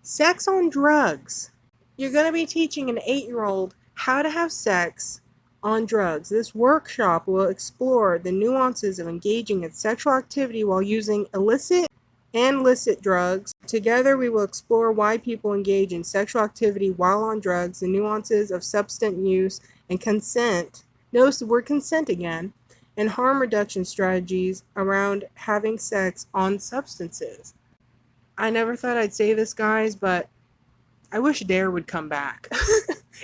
Sex on drugs. You're going to be teaching an 8-year-old how to have sex on drugs. This workshop will explore the nuances of engaging in sexual activity while using illicit and licit drugs. Together we will explore why people engage in sexual activity while on drugs, the nuances of substance use and consent. Notice the word consent again. And harm reduction strategies around having sex on substances. I never thought I'd say this, guys, but I wish Dare would come back.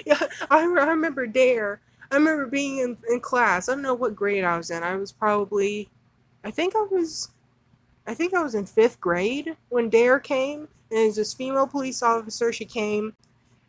Yeah, I remember Dare. I remember being in class. I don't know what grade I was in. I was probably, I think I was in 5th grade when Dare came, and there's this female police officer. She came,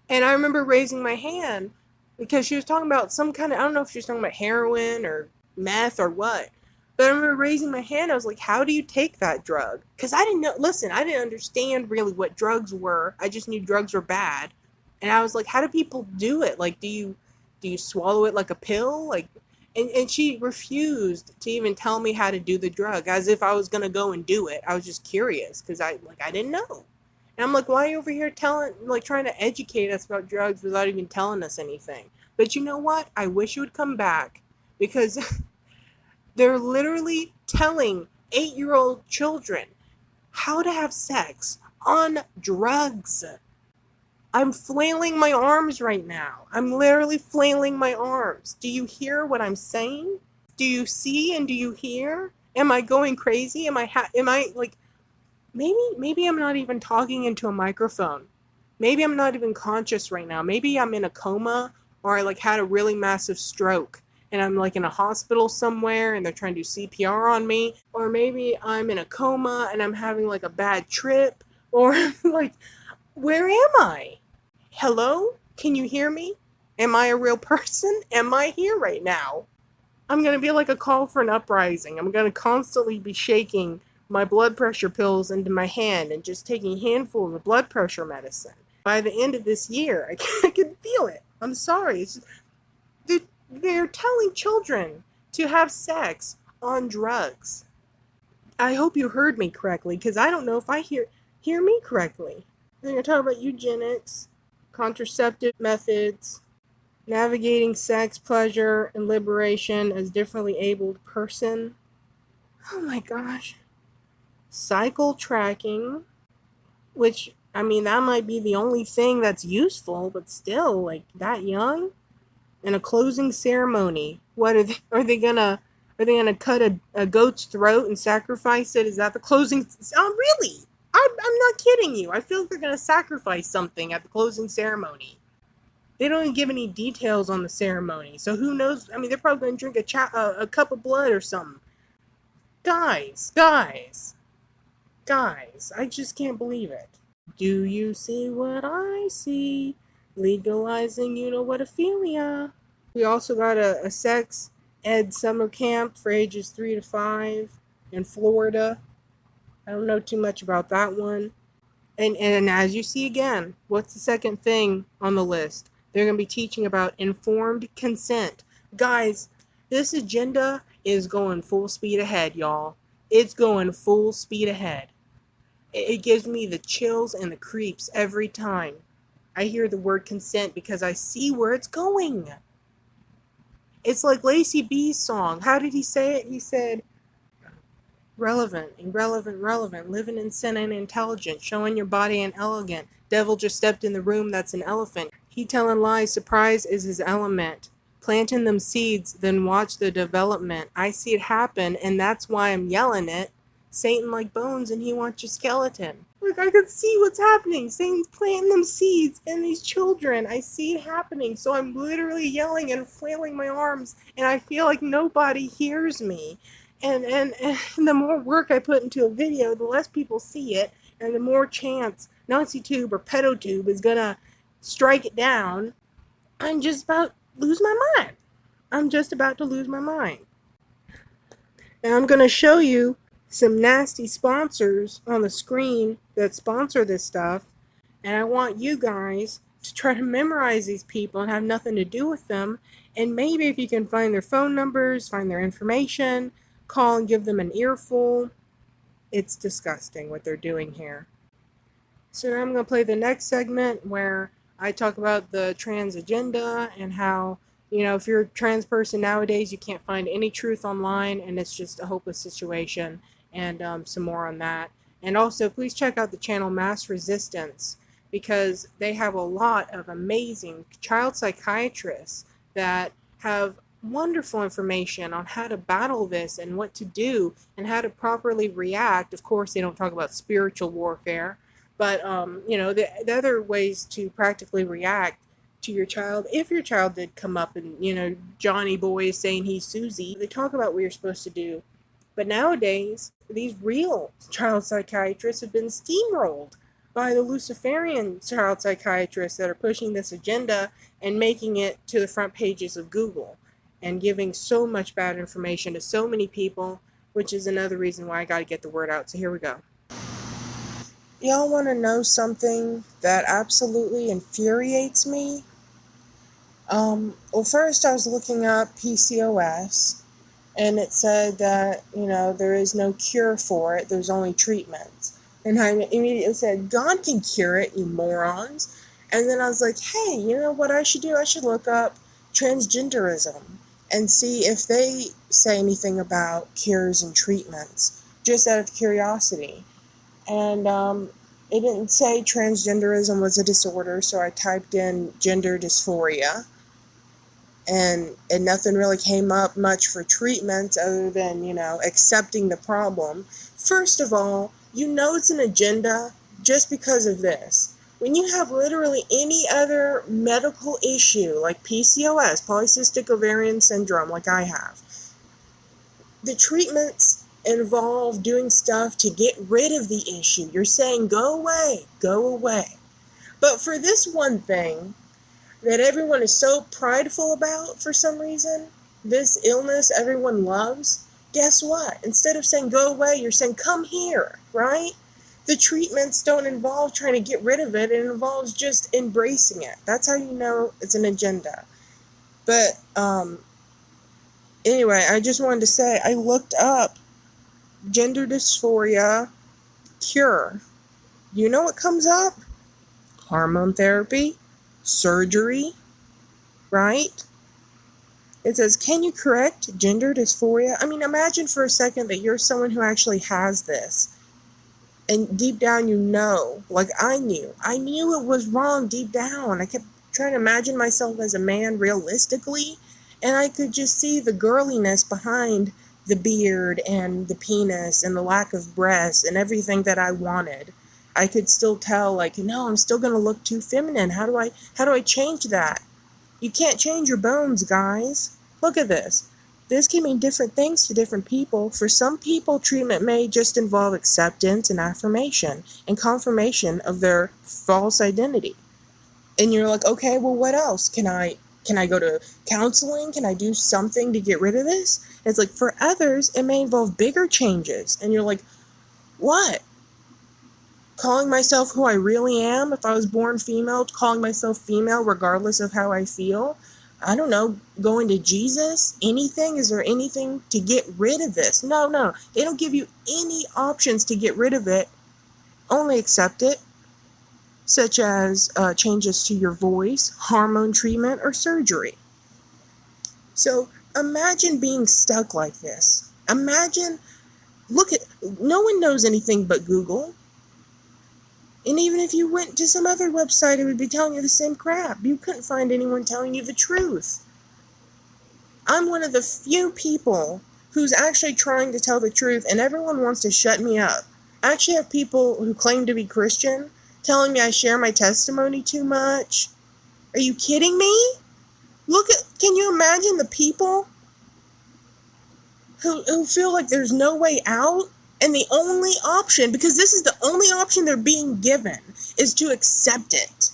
and I remember raising my hand because she was talking about some kind of, I don't know if she was talking about heroin or meth or what, but I remember raising my hand. I was like, how do you take that drug? Because I didn't know, listen, I didn't understand really what drugs were. I just knew drugs were bad. And I was like, how do people do it? Like, do you swallow it like a pill? Like, and she refused to even tell me how to do the drug, as if I was going to go and do it. I was just curious because I didn't know. And I'm like, why are you over here trying to educate us about drugs without even telling us anything? But you know what? I wish you would come back, because they're literally telling 8-year-old children how to have sex on drugs. I'm flailing my arms right now. I'm literally flailing my arms. Do you hear what I'm saying? Do you see and do you hear? Am I going crazy? Am I like, maybe I'm not even talking into a microphone. Maybe I'm not even conscious right now. Maybe I'm in a coma, or I had a really massive stroke and I'm in a hospital somewhere and they're trying to do CPR on me. Or maybe I'm in a coma and I'm having a bad trip, or where am I? Hello? Can you hear me? Am I a real person? Am I here right now? I'm going to be like a call for an uprising. I'm going to constantly be shaking my blood pressure pills into my hand and just taking handfuls of blood pressure medicine. By the end of this year, I can feel it. I'm sorry. They're telling children to have sex on drugs. I hope you heard me correctly, because I don't know if I hear me correctly. They're going to talk about eugenics, contraceptive methods, navigating sex, pleasure, and liberation as differently abled person. Oh my gosh. Cycle tracking, which, I mean, that might be the only thing that's useful, but still, like, that young? And a closing ceremony. What are they gonna cut a goat's throat and sacrifice it? Is that the closing? Oh, really? I'm not kidding you. I feel like they're gonna sacrifice something at the closing ceremony. They don't even give any details on the ceremony, so who knows? I mean, they're probably gonna drink a cup of blood or something. Guys, I just can't believe it. Do you see what I see? Legalizing you-know-what-ophilia. We also got a sex ed summer camp for ages 3 to 5 in Florida. I don't know too much about that one. And as you see again, what's the second thing on the list? They're going to be teaching about informed consent. Guys, this agenda is going full speed ahead, y'all. It's going full speed ahead. It gives me the chills and the creeps every time I hear the word consent because I see where it's going. It's like Lacey B's song. How did he say it? He said, relevant, irrelevant, living in sin and intelligent, showing your body and elegant. Devil just stepped in the room, that's an elephant. He telling lies, surprise is his element. Planting them seeds, then watch the development. I see it happen, and that's why I'm yelling it. Satan like bones, and he wants your skeleton. Look, I can see what's happening. Satan's planting them seeds in these children. I see it happening, so I'm literally yelling and flailing my arms, and I feel like nobody hears me. And the more work I put into a video, the less people see it, and the more chance NaziTube or PedoTube is gonna strike it down. I'm just about to lose my mind. Now I'm gonna show you some nasty sponsors on the screen that sponsor this stuff, and I want you guys to try to memorize these people and have nothing to do with them, and maybe if you can find their phone numbers, find their information, call and give them an earful. It's disgusting what they're doing here. So now I'm going to play the next segment where I talk about the trans agenda and how, if you're a trans person nowadays, you can't find any truth online and it's just a hopeless situation, and some more on that. And also, please check out the channel Mass Resistance, because they have a lot of amazing child psychiatrists that have wonderful information on how to battle this and what to do and how to properly react. Of course, they don't talk about spiritual warfare, but the other ways to practically react to your child if your child did come up and Johnny Boy is saying he's Susie. They talk about what you're supposed to do. But nowadays, these real child psychiatrists have been steamrolled by the Luciferian child psychiatrists that are pushing this agenda and making it to the front pages of Google and giving so much bad information to so many people, which is another reason why I got to get the word out. So here we go. Y'all want to know something that absolutely infuriates me? Well, first I was looking up PCOS, and it said that, there is no cure for it, there's only treatments. And I immediately said, God can cure it, you morons. And then I was like, hey, you know what I should do? I should look up transgenderism and see if they say anything about cures and treatments, just out of curiosity. And it didn't say transgenderism was a disorder, so I typed in gender dysphoria. And nothing really came up much for treatments other than, accepting the problem. First of all, it's an agenda just because of this. When you have literally any other medical issue, like PCOS, polycystic ovarian syndrome, like I have, the treatments involve doing stuff to get rid of the issue. You're saying, go away, go away. But for this one thing that everyone is so prideful about for some reason, this illness everyone loves, guess what? Instead of saying go away, you're saying come here, right? The treatments don't involve trying to get rid of it. It involves just embracing it. That's how you know it's an agenda. But anyway, I just wanted to say I looked up gender dysphoria cure. You know what comes up? Hormone therapy, surgery, right? It says, can you correct gender dysphoria? I mean, imagine for a second that you're someone who actually has this. And deep down, you know, like I knew it was wrong deep down. I kept trying to imagine myself as a man realistically, and I could just see the girliness behind the beard and the penis and the lack of breasts and everything that I wanted. I could still tell, like, no, I'm still going to look too feminine. How do I change that? You can't change your bones, guys. Look at this. This can mean different things to different people. For some people, treatment may just involve acceptance and affirmation and confirmation of their false identity. And you're like, okay, well, what else? Can I go to counseling? Can I do something to get rid of this? And it's like, for others, it may involve bigger changes. And you're like, what? Calling myself who I really am, if I was born female, calling myself female regardless of how I feel? I don't know, going to Jesus, anything? Is there anything to get rid of this? No, they don't give you any options to get rid of it, only accept it, such as changes to your voice, hormone treatment, or surgery. So imagine being stuck like this. Imagine, no one knows anything but Google. And even if you went to some other website, it would be telling you the same crap. You couldn't find anyone telling you the truth. I'm one of the few people who's actually trying to tell the truth, and everyone wants to shut me up. I actually have people who claim to be Christian telling me I share my testimony too much. Are you kidding me? Can you imagine the people who feel like there's no way out? And the only option, because this is the only option they're being given, is to accept it.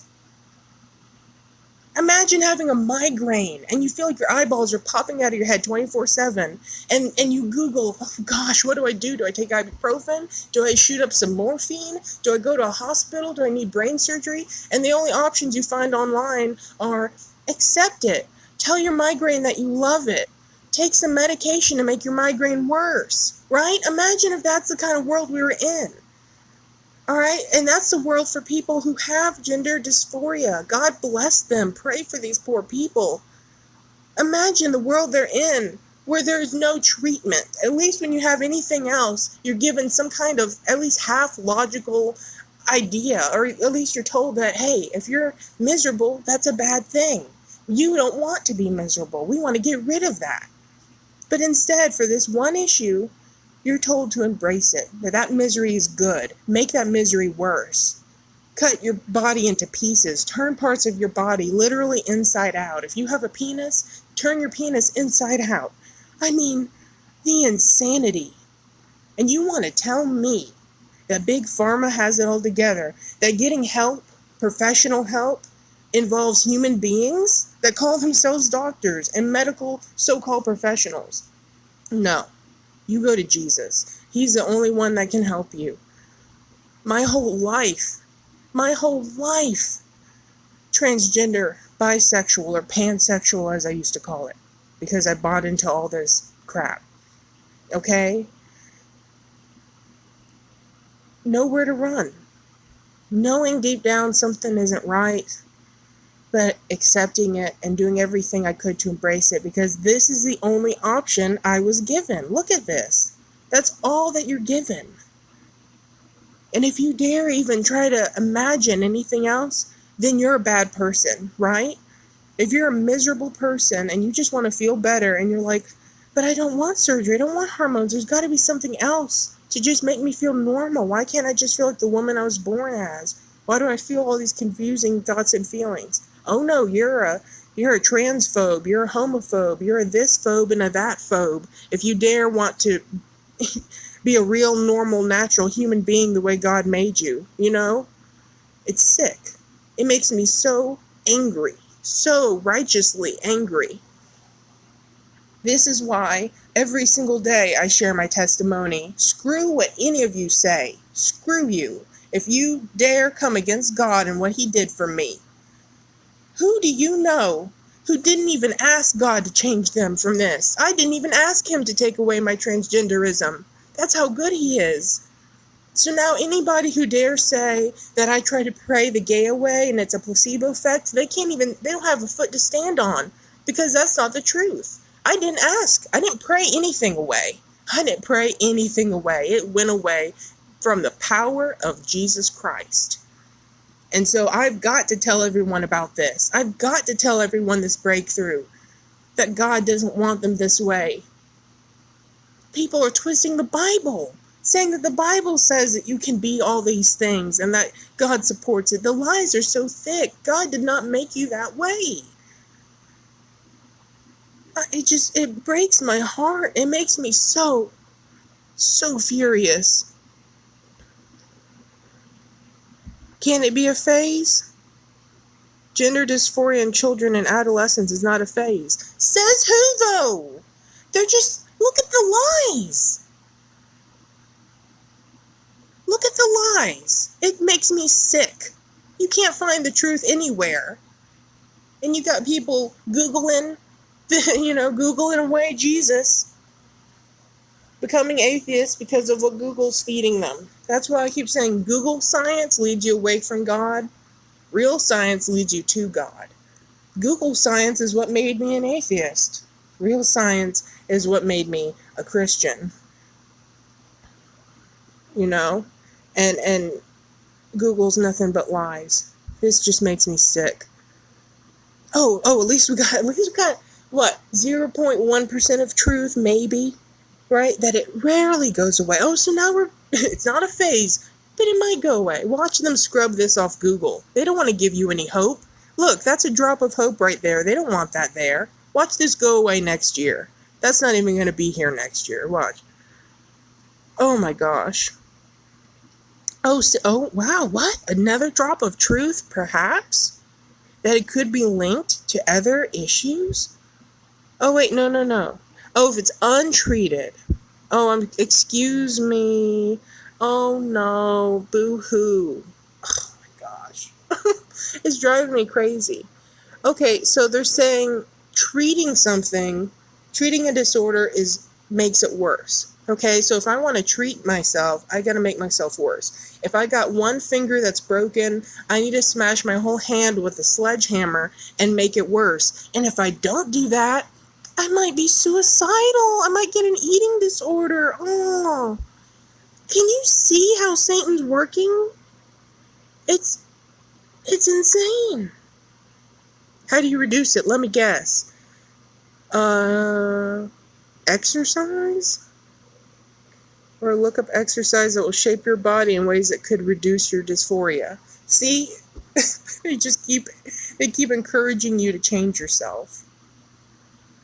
Imagine having a migraine and you feel like your eyeballs are popping out of your head 24/7 and you Google, oh gosh, what do I do? Do I take ibuprofen? Do I shoot up some morphine? Do I go to a hospital? Do I need brain surgery? And the only options you find online are accept it. Tell your migraine that you love it. Take some medication to make your migraine worse, right? Imagine if that's the kind of world we were in. All right, and that's the world for people who have gender dysphoria. God bless them. Pray for these poor people. Imagine the world they're in where there's no treatment. At least when you have anything else, you're given some kind of at least half logical idea, or at least you're told that, hey, if you're miserable, that's a bad thing. You don't want to be miserable. We want to get rid of that. But instead, for this one issue, you're told to embrace it, that misery is good. Make that misery worse. Cut your body into pieces. Turn parts of your body literally inside out. If you have a penis, turn your penis inside out. I mean, the insanity. And you want to tell me that Big Pharma has it all together, that getting help, professional help, involves human beings that call themselves doctors and medical so-called professionals? No. You go to Jesus. He's the only one that can help you. My whole life, transgender, bisexual, or pansexual as I used to call it, because I bought into all this crap. Okay? Nowhere to run. Knowing deep down something isn't right, but accepting it and doing everything I could to embrace it, because this is the only option I was given. Look at this. That's all that you're given. And if you dare even try to imagine anything else, then you're a bad person, right? If you're a miserable person and you just want to feel better and you're like, but I don't want surgery, I don't want hormones, there's got to be something else to just make me feel normal. Why can't I just feel like the woman I was born as? Why do I feel all these confusing thoughts and feelings? Oh no, you're a transphobe, you're a homophobe, you're a this phobe and a that phobe. If you dare want to be a real, normal, natural human being the way God made you, you know? It's sick. It makes me so angry, so righteously angry. This is why every single day I share my testimony. Screw what any of you say. Screw you. If you dare come against God and what he did for me. Who do you know who didn't even ask God to change them from this? I didn't even ask him to take away my transgenderism. That's how good he is. So now anybody who dares say that I try to pray the gay away and it's a placebo effect, they don't have a foot to stand on, because that's not the truth. I didn't ask. I didn't pray anything away. I didn't pray anything away. It went away from the power of Jesus Christ. And so I've got to tell everyone about this. I've got to tell everyone this breakthrough, that God doesn't want them this way. People are twisting the Bible, saying that the Bible says that you can be all these things and that God supports it. The lies are so thick. God did not make you that way. It breaks my heart. It makes me so furious. Can it be a phase? Gender dysphoria in children and adolescents is not a phase. Says who, though? They're just, look at the lies. Look at the lies. It makes me sick. You can't find the truth anywhere. And you got people Googling, Googling away Jesus, becoming atheists because of what Google's feeding them. That's why I keep saying Google science leads you away from God. Real science leads you to God. Google science is what made me an atheist. Real science is what made me a Christian. And Google's nothing but lies. This just makes me sick. Oh, at least we got what, 0.1% of truth, maybe, right? That it rarely goes away. Oh, so now it's not a phase, but it might go away. Watch them scrub this off Google. They don't want to give you any hope. Look, that's a drop of hope right there. They don't want that there. Watch this go away next year. That's not even going to be here next year. Watch. Oh my gosh. Oh, wow, what? Another drop of truth, perhaps? That it could be linked to other issues? Oh, wait, no. Oh, if it's untreated. Oh, excuse me. Oh, no, boo-hoo. Oh, my gosh. It's driving me crazy. Okay, so they're saying treating a disorder makes it worse. Okay, so if I want to treat myself, I got to make myself worse. If I got one finger that's broken, I need to smash my whole hand with a sledgehammer and make it worse. And if I don't do that, I might be suicidal. I might get an eating disorder. Oh, can you see how Satan's working? It's insane. How do you reduce it? Let me guess. Exercise? Or look up exercise that will shape your body in ways that could reduce your dysphoria. See? They keep encouraging you to change yourself.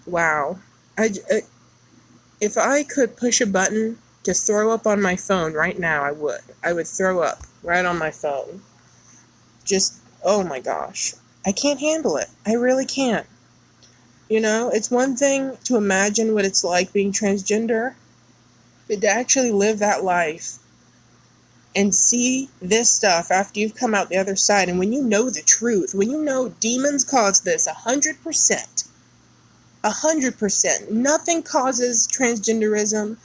Wow. If I could push a button to throw up on my phone right now, I would. I would throw up right on my phone. Just, oh my gosh. I can't handle it. I really can't. It's one thing to imagine what it's like being transgender, but to actually live that life and see this stuff after you've come out the other side, and when you know the truth, when you know demons cause this 100%, 100%, nothing causes transgenderism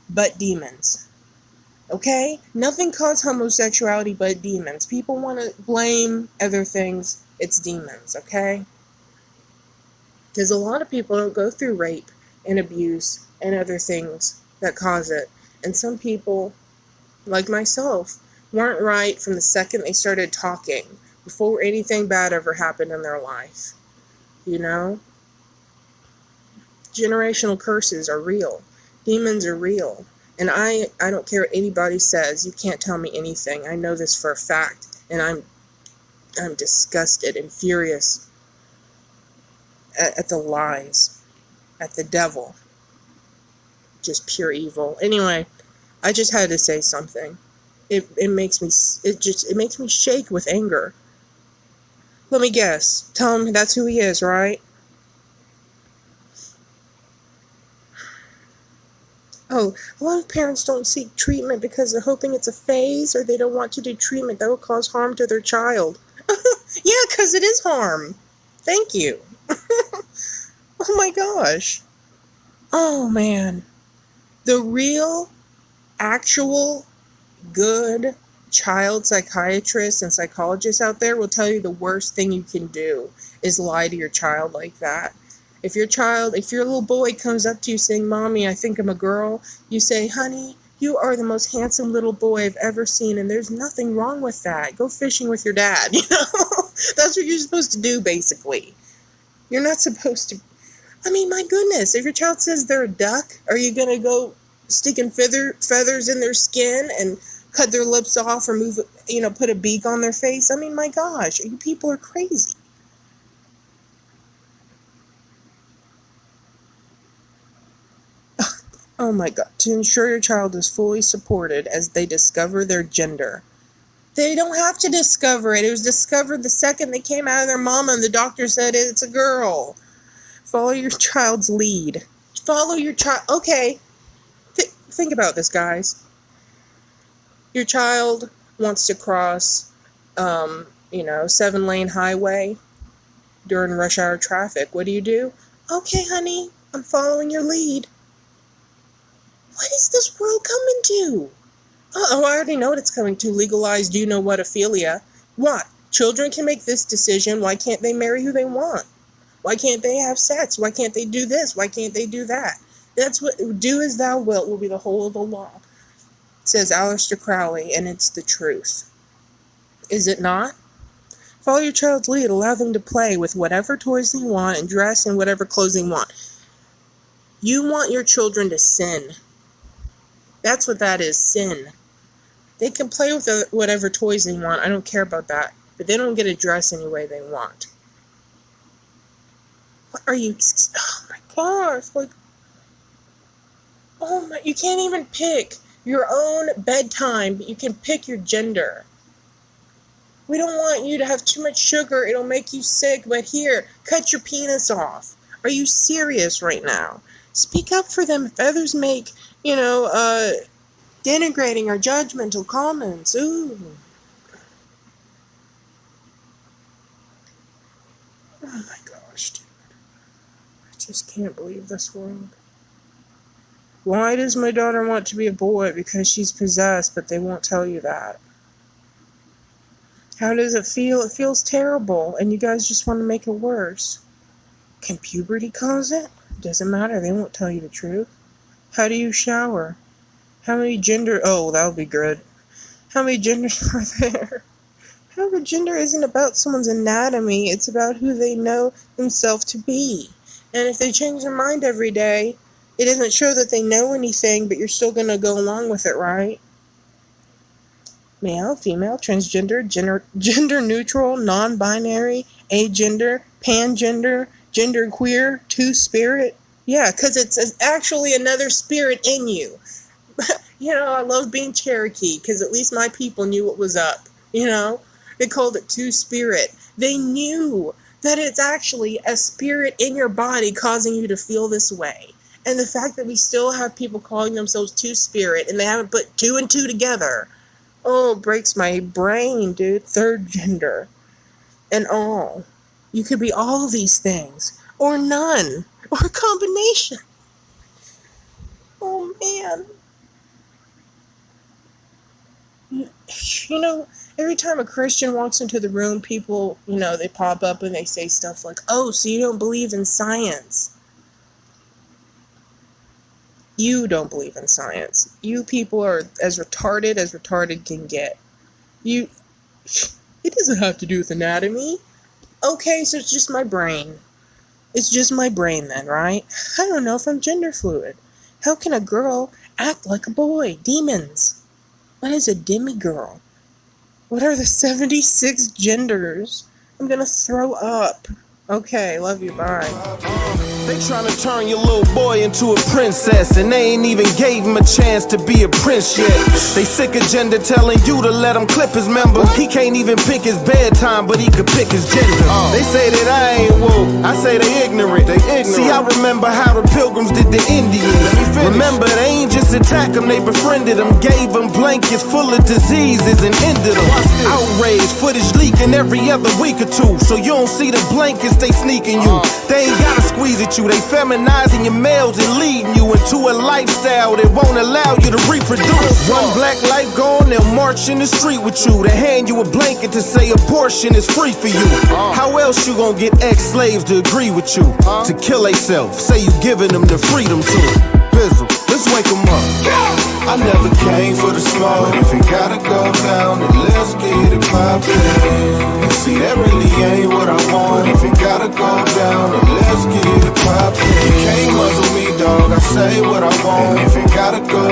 but demons. Okay? Nothing causes homosexuality but demons. People want to blame other things. It's demons, okay? Because a lot of people don't go through rape and abuse and other things that cause it. And some people, like myself, weren't right from the second they started talking, before anything bad ever happened in their life. Generational curses are real. Demons are real. And I don't care what anybody says. You can't tell me anything. I know this for a fact. And I'm disgusted and furious at the lies, at the devil. Just pure evil. Anyway, I just had to say something. It makes me shake with anger. Let me guess. Tell him that's who he is, right? Oh, a lot of parents don't seek treatment because they're hoping it's a phase, or they don't want to do treatment that will cause harm to their child. Yeah, because it is harm. Thank you. Oh my gosh. Oh man. The real, actual, good child psychiatrists and psychologists out there will tell you the worst thing you can do is lie to your child like that. If your little boy comes up to you saying, "Mommy, I think I'm a girl," you say, "Honey, you are the most handsome little boy I've ever seen, and there's nothing wrong with that. Go fishing with your dad." You know, that's what you're supposed to do, basically. You're not supposed to. I mean, my goodness, if your child says they're a duck, are you going to go sticking feathers in their skin and cut their lips off or put a beak on their face? I mean, my gosh, you people are crazy. Oh my God, to ensure your child is fully supported as they discover their gender. They don't have to discover it. It was discovered the second they came out of their mama and the doctor said it's a girl. Follow your child's lead. Follow your child. Okay, think about this, guys. Your child wants to cross, 7-lane highway during rush hour traffic. What do? Okay, honey, I'm following your lead. What is this world coming to? I already know what it's coming to. Legalized, do you know what, ophelia? What? Children can make this decision. Why can't they marry who they want? Why can't they have sex? Why can't they do this? Why can't they do that? That's what, do as thou wilt will be the whole of the law, says Aleister Crowley, and it's the truth. Is it not? Follow your child's lead. Allow them to play with whatever toys they want and dress in whatever clothes they want. You want your children to sin. That's what that is, sin. They can play with whatever toys they want. I don't care about that. But they don't get to dress any way they want. What are you... Oh my gosh. You can't even pick your own bedtime, but you can pick your gender. We don't want you to have too much sugar. It'll make you sick. But here, cut your penis off. Are you serious right now? Speak up for them if others make, denigrating or judgmental comments. Ooh. Oh my gosh, dude. I just can't believe this world. Why does my daughter want to be a boy? Because she's possessed, but they won't tell you that. How does it feel? It feels terrible, and you guys just want to make it worse. Can puberty cause it? Doesn't matter, they won't tell you the truth. How do you shower? How many gender... Oh, that would be good. How many genders are there? However, gender isn't about someone's anatomy, it's about who they know themselves to be. And if they change their mind every day, it doesn't show that they know anything, but you're still going to go along with it, right? Male, female, transgender, gender neutral, non-binary, agender, pangender, gender queer, two-spirit. Yeah, because it's actually another spirit in you. I love being Cherokee, because at least my people knew what was up, They called it two-spirit. They knew that it's actually a spirit in your body causing you to feel this way. And the fact that we still have people calling themselves two-spirit, and they haven't put 2 and 2 together, it breaks my brain, dude. Third gender. And all. You could be all these things. Or none. Or a combination. Oh, man. Every time a Christian walks into the room, people, they pop up and they say stuff like, "Oh, so you don't believe in science." You don't believe in science. You people are as retarded can get. It doesn't have to do with anatomy. Okay, so it's just my brain. It's just my brain then, right? I don't know if I'm gender fluid. How can a girl act like a boy? Demons. What is a demigirl? What are the 76 genders? I'm gonna throw up. Okay, love you, bye. They tryna turn your little boy into a princess, and they ain't even gave him a chance to be a prince yet. They sick of gender telling you to let him clip his member. He can't even pick his bedtime, but he could pick his gender. They say that I ain't woke, I say they ignorant. See, I remember how the pilgrims did the Indians. Remember, they ain't just attack them, they befriended them, gave them blankets full of diseases and ended them. Outrage, footage leaking every other week or two, so you don't see the blankets guess they sneaking you. They ain't gotta squeeze at you. They feminizing your males and leading you into a lifestyle that won't allow you to reproduce. One black life gone, they'll march in the street with you. They hand you a blanket to say abortion is free for you. How else you gonna get ex-slaves to agree with you? To kill theyself, say you giving them the freedom to it. Bizzle, let's wake them up. I never came for the smoke. If it gotta go down, then let's get it poppin'. See, that really ain't what I want. If it gotta go down, then let's get it poppin'. You can't muzzle me, dog. I say what I want. And if it gotta go